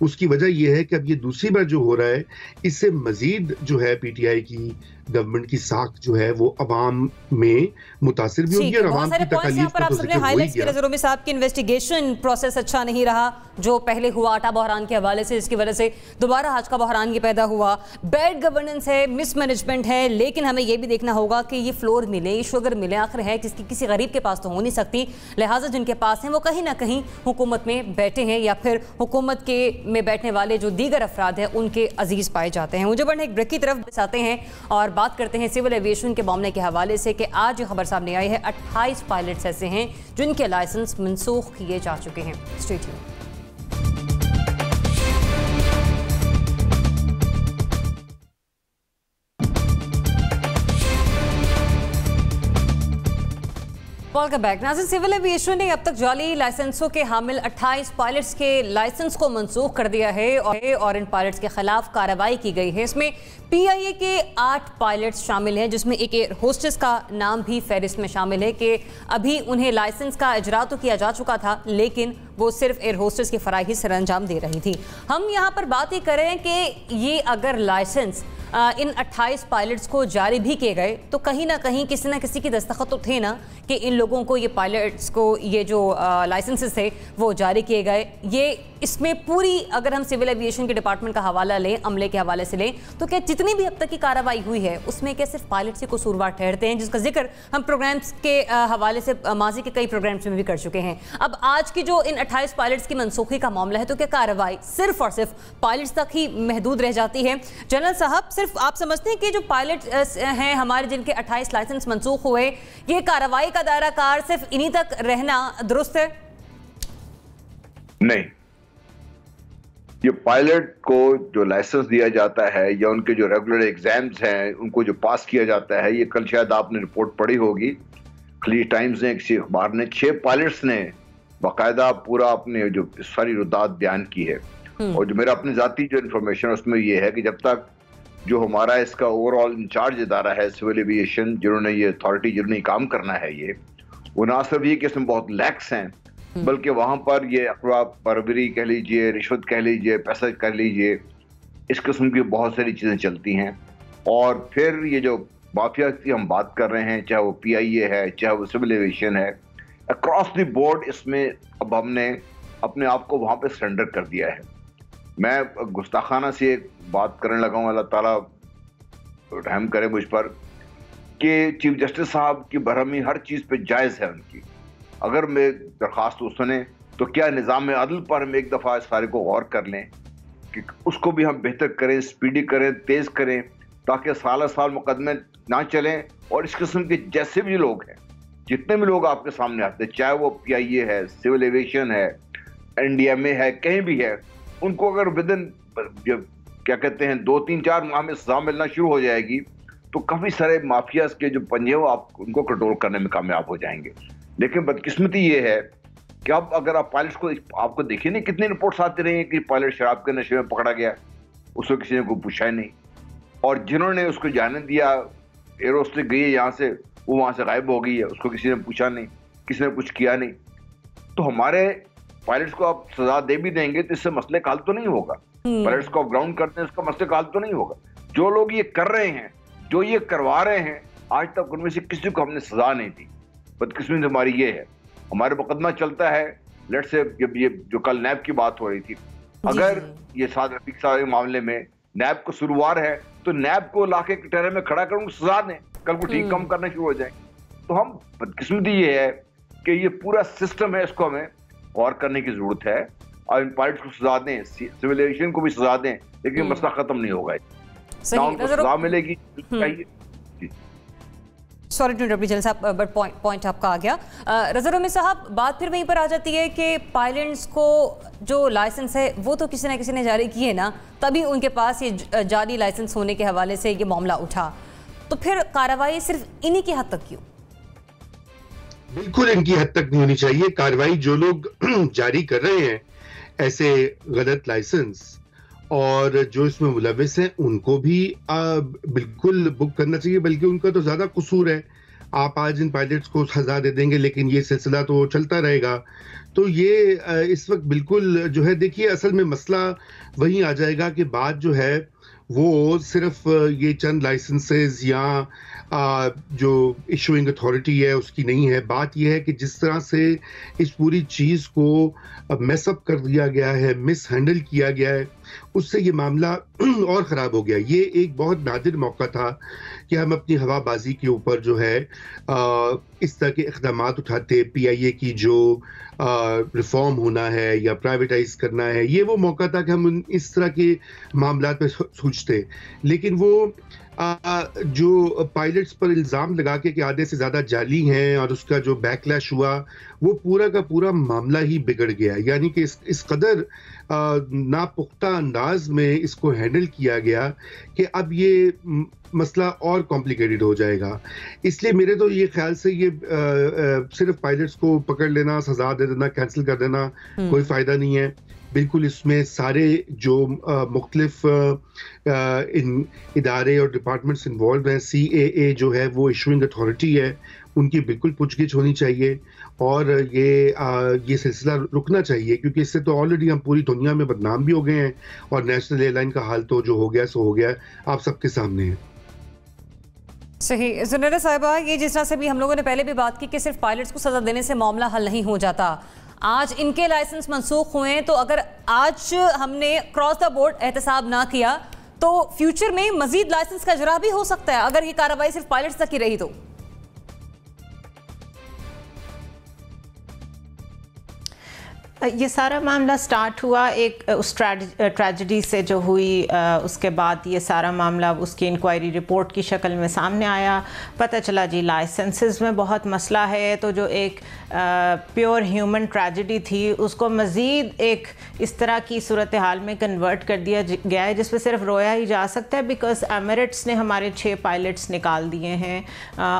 उसकी वजह यह है कि अब ये दूसरी बार जो हो रहा है, इससे मजीद जो है पीटीआई की गवर्नमेंट की साख जो है वो अवाम में मुतासिर भी होगी और अवाम की तकलीफ को तो जिक्र हो ही गया। ज़रूरी साहब की इन्वेस्टिगेशन प्रोसेस अच्छा नहीं रहा जो पहले हुआ आटा बहरान के हवाले से, इसकी वजह से दोबारा आज का बहरान ये पैदा हुआ। बैड गवर्नेंस है, मिसमैनेजमेंट है, लेकिन हमें ये भी देखना होगा कि ये फ्लोर मिले, शुगर मिले, आखिर है किसी गरीब के पास तो हो नहीं सकती, लिहाजा जिनके पास हैं वो कहीं ना कहीं हुकूमत में बैठे हैं या फिर हुकूमत के में बैठने वाले जो दीगर अफराद हैं उनके अजीज पाए जाते हैं। मुझे बढ़ने एक ब्रेक की तरफ आते हैं और बात करते हैं सिविल एविएशन के मामले के हवाले से कि आज जो खबर सामने आई है 28 पायलट्स ऐसे हैं जिनके लाइसेंस मनसूख किए जा चुके हैं। Stay tuned. Welcome back. नाज़रीन, सिविल एविएशन ने अब तक जाली लाइसेंसों के हामिल 28 पायलट्स के लाइसेंस को मनसूख कर दिया है और इन पायलट्स के खिलाफ कार्रवाई की गई है। इसमें पीआईए के 8 पायलट्स शामिल हैं, जिसमें एक एयर होस्टेस का नाम भी फहरिस्त में शामिल है कि अभी उन्हें लाइसेंस का इजरा तो किया जा चुका था, लेकिन वो सिर्फ एयर होस्टेस की फराही सर अंजाम दे रही थी। हम यहाँ पर बात ये करें कि ये अगर लाइसेंस इन 28 पायलट्स को जारी भी किए गए तो कहीं ना कहीं किसी ना किसी की दस्तखत तो थे ना कि इन लोगों को, ये पायलट्स को, ये जो लाइसेंसेस थे वो जारी किए गए। ये इसमें पूरी अगर हम सिविल एविएशन के डिपार्टमेंट का हवाला लें, अमले के हवाले से लें, तो क्या जितनी भी अब तक की कार्रवाई हुई है उसमें क्या सिर्फ पायलट से कसूरवार ठहरते हैं, जिसका जिक्र हम प्रोग्राम्स के हवाले से माजी के कई प्रोग्राम्स में भी कर चुके हैं। अब आज की जो इन 28 पायलट्स की मनसूखी का मामला है, तो क्या कार्रवाई सिर्फ और सिर्फ पायलट्स तक ही महदूद रह जाती है? जनरल साहब, सिर्फ आप समझते हैं कि जो पायलट हैं हमारे जिनके 28 लाइसेंस मनसूख हुए, ये कार्रवाई का दायरा कार सिर्फ इन्हीं तक रहना दुरुस्त है? नहीं, ये पायलट को जो लाइसेंस दिया जाता है या उनके जो रेगुलर एग्जाम्स हैं उनको जो पास किया जाता है, ये कल शायद आपने रिपोर्ट पढ़ी होगी, खलीज टाइम्स ने, किसी अखबार ने, 6 पायलट्स ने बाकायदा पूरा अपने जो सारी रुदात बयान की है। और जो मेरा अपनी जाती जो इन्फॉर्मेशन है उसमें ये है कि जब तक जो हमारा इसका ओवरऑल इंचार्ज इदारा है सिविल एविएशन, जिन्होंने ये अथॉरिटी, जिन्होंने काम करना है, ये वो ना सिर्फ ये कि इसमें बहुत लैक्स हैं, बल्कि वहाँ पर ये अफरा परवरी कह लीजिए, रिश्वत कह लीजिए, पैसा कह लीजिए, इस किस्म की बहुत सारी चीज़ें चलती हैं। और फिर ये जो माफिया की हम बात कर रहे हैं, चाहे वो PIA है, चाहे वो सिविल एविएशन है, अक्रॉस द बोर्ड इसमें अब हमने अपने आप को वहाँ पे सरेंडर कर दिया है। मैं गुस्ताखाना से एक बात करने लगा हूँ, अल्लाह ताला रहम करे मुझ पर, कि चीफ जस्टिस साहब की बरहमी हर चीज़ पे जायज़ है उनकी। अगर मैं दरख्वास्त वो सुने तो क्या निज़ाम अदल पर हम एक दफ़ा इस सारे को गौर कर लें कि उसको भी हम बेहतर करें, स्पीडी करें, तेज़ करें, ताकि साल साल मुकदमे ना चलें और इस किस्म के जैसे भी लोग हैं, जितने भी लोग आपके सामने आते हैं, चाहे वो PIA है, सिविल एविएशन है, NDMA है, कहीं भी है, उनको अगर विदिन क्या कहते हैं 2-3-4 माह में सजा मिलना शुरू हो जाएगी तो काफ़ी सारे माफियाज के जो पंजे वो आप उनको कंट्रोल करने में कामयाब हो जाएंगे। लेकिन बदकिस्मती ये है कि अब अगर आप पायलट्स को, आपको देखिए नहीं कितनी रिपोर्ट्स आती रही हैं कि पायलट शराब के नशे में पकड़ा गया, उसको किसी ने कोई पूछा ही नहीं, और जिन्होंने उसको जाने दिया, एरोस्टिक गई है यहाँ से, वो वहाँ से गायब हो गई है, उसको किसी ने पूछा नहीं, किसी ने कुछ किया नहीं। तो हमारे पायलट्स को आप सजा दे भी देंगे तो इससे मसले का हल तो नहीं होगा। पायलट्स को आप ग्राउंड करते हैं, इसका मसले का हल तो नहीं होगा। जो लोग ये कर रहे हैं, जो ये करवा रहे हैं, आज तक उनमें से किसी को हमने सजा नहीं दी। बदकिस्मती हमारी ये है, हमारे मुकदमा चलता है। लेट से ये जो कल नैब की बात हो रही थी, अगर ये साद रफीक साहब के मामले में नैब को सुरवार है तो नैब को लाके कटहरे में खड़ा कर उनको सजा दें, कल को ठीक कम करना शुरू हो जाए। तो हम बदकिस्मती ये है कि ये पूरा सिस्टम है, इसको हमें गौर करने की जरूरत है और इन पायलट्स को सजा दें, सिविल एविएशन को भी सजा दें, लेकिन मसला खत्म नहीं होगा ना, उनको सजा मिलेगी। सॉरी टू इंटरप्ट साहब, बट पॉइंट आपका आ गया। रज़ा उम्मी साहब, बात फिर वहीं पर आ जाती है कि पायलट्स को जो लाइसेंस है वो तो किसी ना किसी ने जारी किए ना, तभी उनके पास ये जाली लाइसेंस होने के हवाले से ये मामला उठा, तो फिर कार्रवाई सिर्फ इन्हीं की हद तक क्यों? बिल्कुल इनकी हद तक नहीं होनी चाहिए कार्रवाई। जो लोग जारी कर रहे हैं ऐसे गलत लाइसेंस और जो इसमें मुलविस हैं उनको भी बिल्कुल बुक करना चाहिए, बल्कि उनका तो ज्यादा कसूर है। आप आज इन पायलट्स को सजा दे देंगे लेकिन ये सिलसिला तो चलता रहेगा। तो ये इस वक्त बिल्कुल जो है, देखिए असल में मसला वहीं आ जाएगा कि बात जो है वो सिर्फ ये चंद लाइसेंसेस या जो इशूइंग अथॉरिटी है उसकी नहीं है। बात यह है कि जिस तरह से इस पूरी चीज़ को मैसअप कर दिया गया है, मिस हैंडल किया गया है, उससे ये मामला और ख़राब हो गया। ये एक बहुत नादिर मौका था कि हम अपनी हवाबाजी के ऊपर जो है इस तरह के इक़दामात उठाते। PIA की जो रिफॉर्म होना है या प्राइवेटाइज करना है, ये वो मौका था कि हम इस तरह के मामलात पे सोचते। लेकिन वो जो पायलट्स पर इल्ज़ाम लगा के कि आधे से ज़्यादा जाली हैं और उसका जो बैकलैश हुआ, वो पूरा का पूरा मामला ही बिगड़ गया। यानी कि इस कदर नापुख्ता अंदाज में इसको हैंडल किया गया कि अब ये मसला और कॉम्प्लिकेटेड हो जाएगा। इसलिए मेरे तो ये ख्याल से ये सिर्फ पायलट्स को पकड़ लेना, सजा दे देना, कैंसिल कर देना कोई फ़ायदा नहीं है। बिल्कुल इसमें सारे जो मुख्तलिफ इन इदारे और डिपार्टमेंट्स इन्वॉल्व हैं, CAA जो है वो इशूइंग अथॉरिटी है, उनकी बिल्कुल पूछगिछ होनी चाहिए और ये सिलसिला रुकना चाहिए, क्योंकि इससे तो ऑलरेडी हम पूरी दुनिया में बदनाम भी हो गए हैं और नेशनल एयरलाइन का हाल तो जो हो गया सो हो गया, आप सबके सामने है। सही। ज़ुनैरा साहिबा, ये जिस तरह से भी हम लोगों ने पहले भी बात की कि सिर्फ पायलट्स को सजा देने से मामला हल नहीं हो जाता। आज इनके लाइसेंस मनसूख हुए हैं, तो अगर आज हमने क्रॉस द बोर्ड एहतसाब ना किया तो फ्यूचर में मजीद लाइसेंस का इजरा भी हो सकता है अगर ये कार्रवाई सिर्फ पायलट्स तक ही रही तो। ये सारा मामला स्टार्ट हुआ एक उस ट्रेजेडी से जो हुई, उसके बाद ये सारा मामला उसकी इंक्वायरी रिपोर्ट की शक्ल में सामने आया। पता चला जी लाइसेंसेस में बहुत मसला है, तो जो एक प्योर ह्यूमन ट्रेजेडी थी उसको मज़ीद एक इस तरह की सूरत हाल में कन्वर्ट कर दिया गया है जिस पर सिर्फ रोया ही जा सकता है। बिकॉज एमिरेट्स ने हमारे 6 पायलट्स निकाल दिए हैं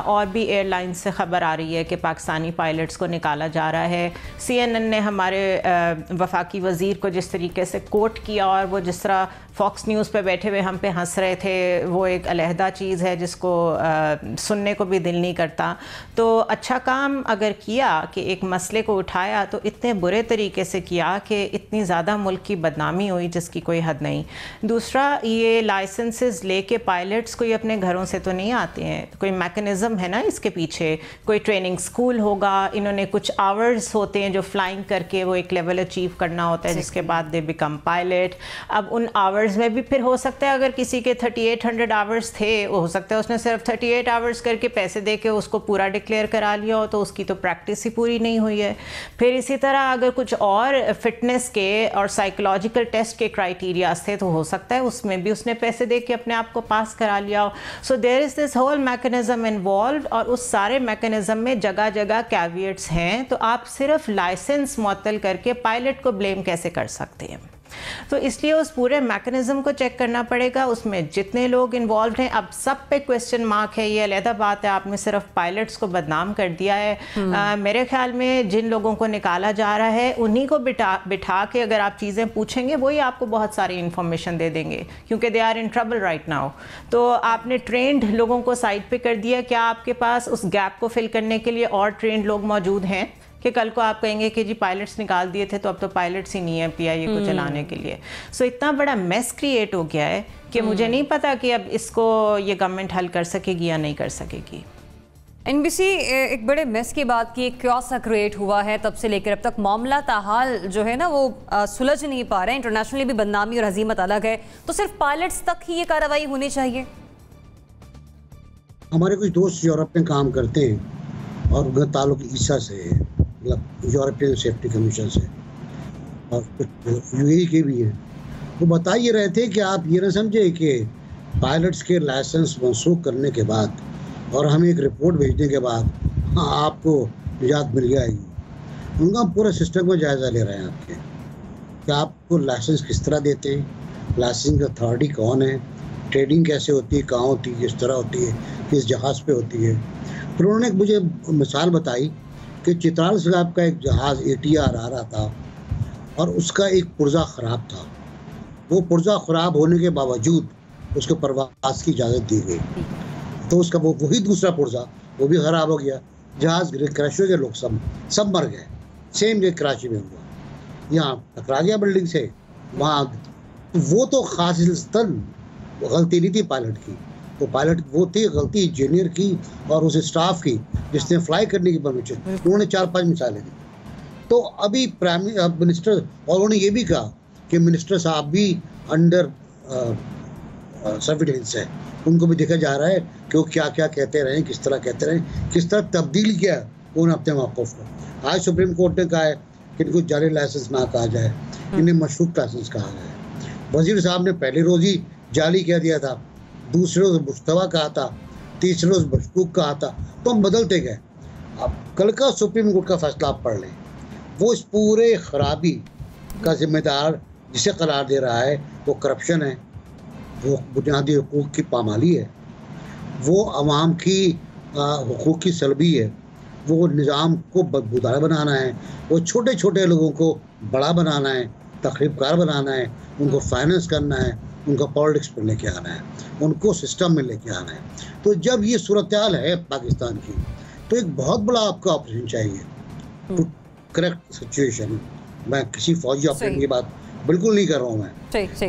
और भी एयरलाइन से ख़बर आ रही है कि पाकिस्तानी पायलट्स को निकाला जा रहा है। CNN ने हमारे वफाकी वज़ीर को जिस तरीके से कोट किया और वो जिस तरह फॉक्स न्यूज़ पे बैठे हुए हम पे हंस रहे थे, वो एक अलहदा चीज़ है जिसको सुनने को भी दिल नहीं करता। तो अच्छा काम अगर किया कि एक मसले को उठाया तो इतने बुरे तरीके से किया कि इतनी ज़्यादा मुल्क की बदनामी हुई जिसकी कोई हद नहीं। दूसरा, ये लाइसेंसेस लेके पायलट्स कोई अपने घरों से तो नहीं आते हैं, कोई मैकेनिज़्म है ना इसके पीछे, कोई ट्रेनिंग स्कूल होगा, इन्होंने कुछ आवर्स होते हैं जो फ्लाइंग करके वो एक लेवल अचीव करना होता है जिसके बाद दे बिकम पायलट। अब उन आवर्स में भी फिर हो सकता है अगर किसी के 3800 आवर्स थे, हो सकता है उसने सिर्फ 38 आवर्स करके पैसे दे के उसको पूरा डिक्लेयर करा लिया हो, तो उसकी तो प्रैक्टिस ही पूरी नहीं हुई है। फिर इसी तरह अगर कुछ और फिटनेस के और साइकोलॉजिकल टेस्ट के क्राइटेरियाज थे तो हो सकता है उसमें भी उसने पैसे दे के अपने आप को पास करा लिया हो। So there is this whole mechanism involve, और उस सारे मैकेनिज्म में जगह जगह कैविएट्स हैं। तो आप सिर्फ लाइसेंस मुअत्तल करके पायलट को ब्लेम कैसे कर सकते हैं? तो इसलिए उस पूरे मैकेनिज्म को चेक करना पड़ेगा, उसमें जितने लोग इन्वॉल्व हैं। अब सब पे क्वेश्चन मार्क है, ये अलहदा बात है, आपने सिर्फ पायलट्स को बदनाम कर दिया है। मेरे ख्याल में जिन लोगों को निकाला जा रहा है उन्हीं को बिठा के अगर आप चीज़ें पूछेंगे वही आपको बहुत सारी इन्फॉर्मेशन दे देंगे, क्योंकि they are in trouble right now. तो आपने ट्रेंड लोगों को साइड पे कर दिया, क्या आपके पास उस गैप को फिल करने के लिए और ट्रेंड लोग मौजूद हैं कि कल को आप कहेंगे कि जी पायलट्स निकाल दिए थे तो अब तो पायलट्स ही नहीं है पीआईए को चलाने के लिए। सो इतना बड़ा मेस क्रिएट हो गया है कि मुझे नहीं पता कि अब इसको ये गवर्नमेंट हल कर सकेगी या नहीं कर सकेगी। एनबीसी एक बड़े मेस की बात की, क्योस क्रिएट हुआ है तब से लेकर अब तक मामला ताहाल जो है ना वो सुलझ नहीं पा रहे हैं। इंटरनेशनली भी बदनामी और हजीमत अलग है, तो सिर्फ पायलट्स तक ही ये कार्रवाई होनी चाहिए? हमारे कुछ दोस्त यूरोप में काम करते हैं और उनका ताल्लुक ईसा से है, मतलब यूरोपियन सेफ्टी कमीशन से, और कुछ यूएई के भी हैं। वो बता ये रहे थे कि आप ये ना समझे कि पायलट्स के लाइसेंस मनसूख करने के बाद और हमें एक रिपोर्ट भेजने के बाद हाँ आपको निजात मिल जाएगी। उनका पूरा सिस्टम का जायज़ा ले रहे हैं आपके, कि आपको लाइसेंस किस तरह देते हैं, लाइसेंस की अथॉरिटी कौन है, ट्रेडिंग कैसे होती है, कहाँ होती है, किस तरह होती है, किस जहाज़ पे होती है। फिर उन्होंने मुझे मिसाल बताई कि चित्राल से आपका एक जहाज़ ATR आ रहा था और उसका एक पुर्जा ख़राब था। वो पुर्जा ख़राब होने के बावजूद उसको परवाज़ की इजाज़त दी गई, तो उसका वही दूसरा पुर्जा वो भी ख़राब हो गया। जहाज़ क्रैश हो गया, लोग सब मर गए। सेम डे कराची में हुआ, यहाँ टकरा गया बिल्डिंग से। वहाँ वो तो खासिलतन गलती नहीं थी पायलट की, तो पायलट वो थी गलती इंजीनियर की और उस स्टाफ की जिसने फ्लाई करने की परमिशन। उन्होंने 4-5 मिसालें दी। तो अभी प्राइम मिनिस्टर, और उन्होंने ये भी कहा कि मिनिस्टर साहब भी अंडर सर्विलेंस है, उनको भी देखा जा रहा है कि वो क्या क्या कहते रहे, किस तरह कहते रहे, किस तरह तब्दील किया उन्होंने अपने मौक़िफ़ को। आज सुप्रीम कोर्ट ने कहा है कि इनको जाली लाइसेंस ना कहा जाए, इन्हें मशरूक लाइसेंस कहा जाए। वज़ीर साहब ने पहले रोज़ ही जाली कह दिया था, दूसरे रोज़ मुश्तबा कहा था, तीसरे रोज़ मशकूक कहा था, तो हम बदलते गए। अब कल का सुप्रीम कोर्ट का फैसला आप पढ़ लें, वो इस पूरे खराबी का जिम्मेदार जिसे करार दे रहा है वो करप्शन है, वो बुनियादी हुकूक की पामाली है, वो अवाम की हुकूक की सलबी है, वो निज़ाम को बदबूदार बनाना है, वो छोटे छोटे लोगों को बड़ा बनाना है, तखरीबकार बनाना है, उनको फाइनेंस करना है, उनका पॉलिटिक्स पर लेके आना है, उनको सिस्टम में लेके आना है। तो जब ये सूरत हाल है पाकिस्तान की, तो एक बहुत बड़ा आपका ऑपरेशन चाहिए टू करेक्ट सिचुएशन। मैं किसी फौजी ऑपरेशन की बात बिल्कुल नहीं कर रहा हूँ,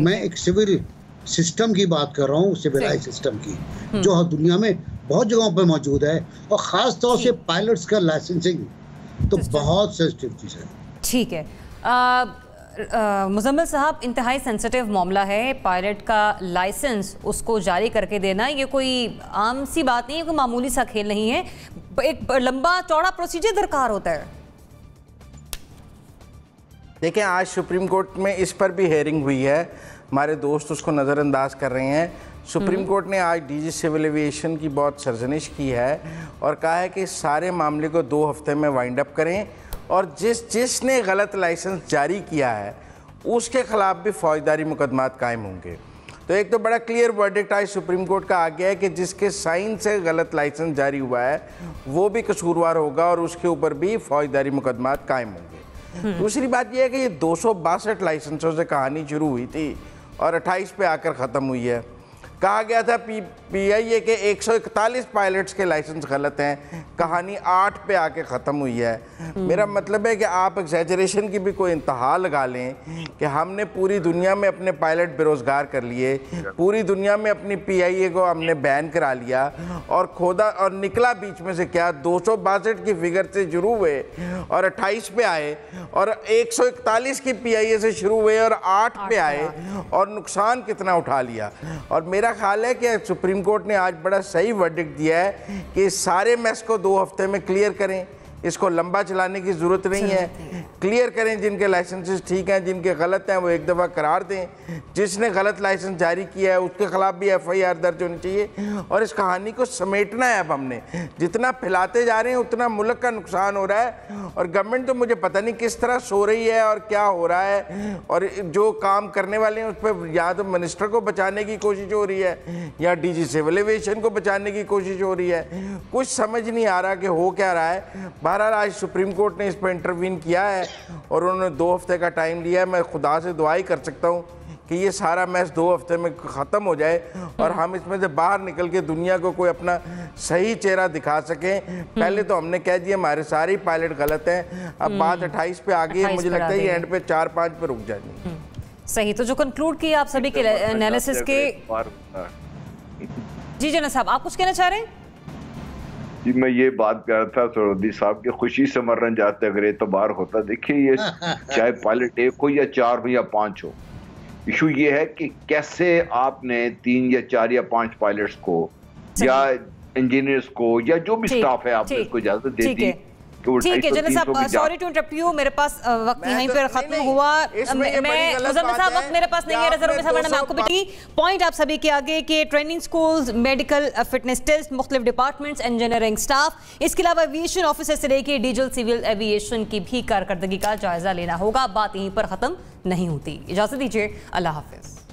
मैं एक सिविल सिस्टम की बात कर रहा हूँ, सिविलाइज सिस्टम की, जो दुनिया में बहुत जगहों पर मौजूद है, और ख़ास तौर से पायलट्स का लाइसेंसिंग तो बहुत सेंसिटिव चीज़ है। ठीक है मुजम्मिल साहब, इंतहाई सेंसिटिव मामला है। पायलट का लाइसेंस उसको जारी करके देना ये कोई आम सी बात नहीं है, कोई मामूली सा खेल नहीं है, एक लंबा चौड़ा प्रोसीजर दरकार होता है। देखिए, आज सुप्रीम कोर्ट में इस पर भी हेयरिंग हुई है, हमारे दोस्त उसको नज़रअंदाज कर रहे हैं। सुप्रीम कोर्ट ने आज डीजी सिविल एविएशन की बहुत सरजनिश की है और कहा है कि इस सारे मामले को 2 हफ्ते में वाइंड अप करें, और जिसने गलत लाइसेंस जारी किया है उसके खिलाफ भी फौजदारी मुकदमात कायम होंगे। तो एक तो बड़ा क्लियर वर्डिक्ट आज सुप्रीम कोर्ट का आ गया है कि जिसके साइन से गलत लाइसेंस जारी हुआ है वो भी कसूरवार होगा और उसके ऊपर भी फौजदारी मुकदमात कायम होंगे। दूसरी बात यह है कि ये 262 लाइसेंसों से कहानी शुरू हुई थी, और 28 पे आकर ख़त्म हुई है। कहा गया था PIA के 141 पायलट्स के लाइसेंस गलत हैं, कहानी 8 पे आके ख़त्म हुई है। मेरा मतलब है कि आप एग्जैजरेशन की भी कोई इंतहा लगा लें कि हमने पूरी दुनिया में अपने पायलट बेरोज़गार कर लिए, पूरी दुनिया में अपनी PIA को हमने बैन करा लिया और खोदा और निकला बीच में से क्या 262 की फिगर से शुरू हुए और 28 पे आए और 141 की PIA से शुरू हुए और 8 पे आए और नुकसान कितना उठा लिया। और मेरा ख्याल है कि सुप्रीम कोर्ट ने आज बड़ा सही वर्डिक्ट दिया है कि सारे मैस को 2 हफ्ते में क्लियर करें, इसको लंबा चलाने की ज़रूरत नहीं है, क्लियर करें। जिनके लाइसेंसेस ठीक हैं, जिनके गलत हैं वो एक दफ़ा करार दें, जिसने गलत लाइसेंस जारी किया है उसके ख़िलाफ़ भी FIR दर्ज होनी चाहिए। और इस कहानी को समेटना है। अब हमने जितना फैलाते जा रहे हैं उतना मुल्क का नुकसान हो रहा है और गवर्नमेंट तो मुझे पता नहीं किस तरह सो रही है और क्या हो रहा है। और जो काम करने वाले हैं उस पर या तो मिनिस्टर को बचाने की कोशिश हो रही है या DG सिविल एविएशन को बचाने की कोशिश हो रही है। कुछ समझ नहीं आ रहा कि हो क्या रहा है। बहरहाल आज सुप्रीम कोर्ट ने इस पर इंटरवीन किया है और उन्होंने 2 हफ्ते का टाइम लिया है। मैं खुदा से दुआ ही कर सकता हूँ कि ये सारा मैच 2 हफ्ते में ख़त्म हो जाए और हम इसमें से बाहर निकल के दुनिया को कोई अपना सही चेहरा दिखा सकें। पहले तो हमने कह दिया हमारे सारे ही पायलट गलत हैं, अब बात 28 पे आ गई है, मुझे लगता है ये एंड पे 4-5 पे रुक जाएगी। सही, तो जो कंक्लूड किया आप सभी के एनालिसिस के। जी जना साहब, आप कुछ कहना चाह रहे हैं? जी मैं ये बात कर रहा था सरोदी साहब के खुशी से मरना जाते अगर एतबार होता। देखिए ये चाहे पायलट 1 हो या 4 हो या 5 हो, इशू ये है कि कैसे आपने 3 या 4 या 5 पायलट्स को या इंजीनियर्स को या जो भी स्टाफ है आपने उसको इजाजत दे दी। ठीक है जनरल साहब, सॉरी टू इंटरप्ट यू, मेरे पास वक्त यहीं पर खत्म हुआ। मैं मुजम्मिल साहब वक्त मेरे पास नहीं है रिजर्व में साहब, मैं आपको बेटी पॉइंट आप सभी के आगे कि training schools, medical fitness test, मुख्तलिफ डिपार्टमेंट्स, इंजीनियरिंग स्टाफ, इसके अलावा एविएशन ऑफिसर से लेकर डीजल सिविल एविएशन की भी कारकर्दगी का जायजा लेना होगा। बात यहीं पर खत्म नहीं होती। इजाजत दीजिए, अल्लाह हाफिज।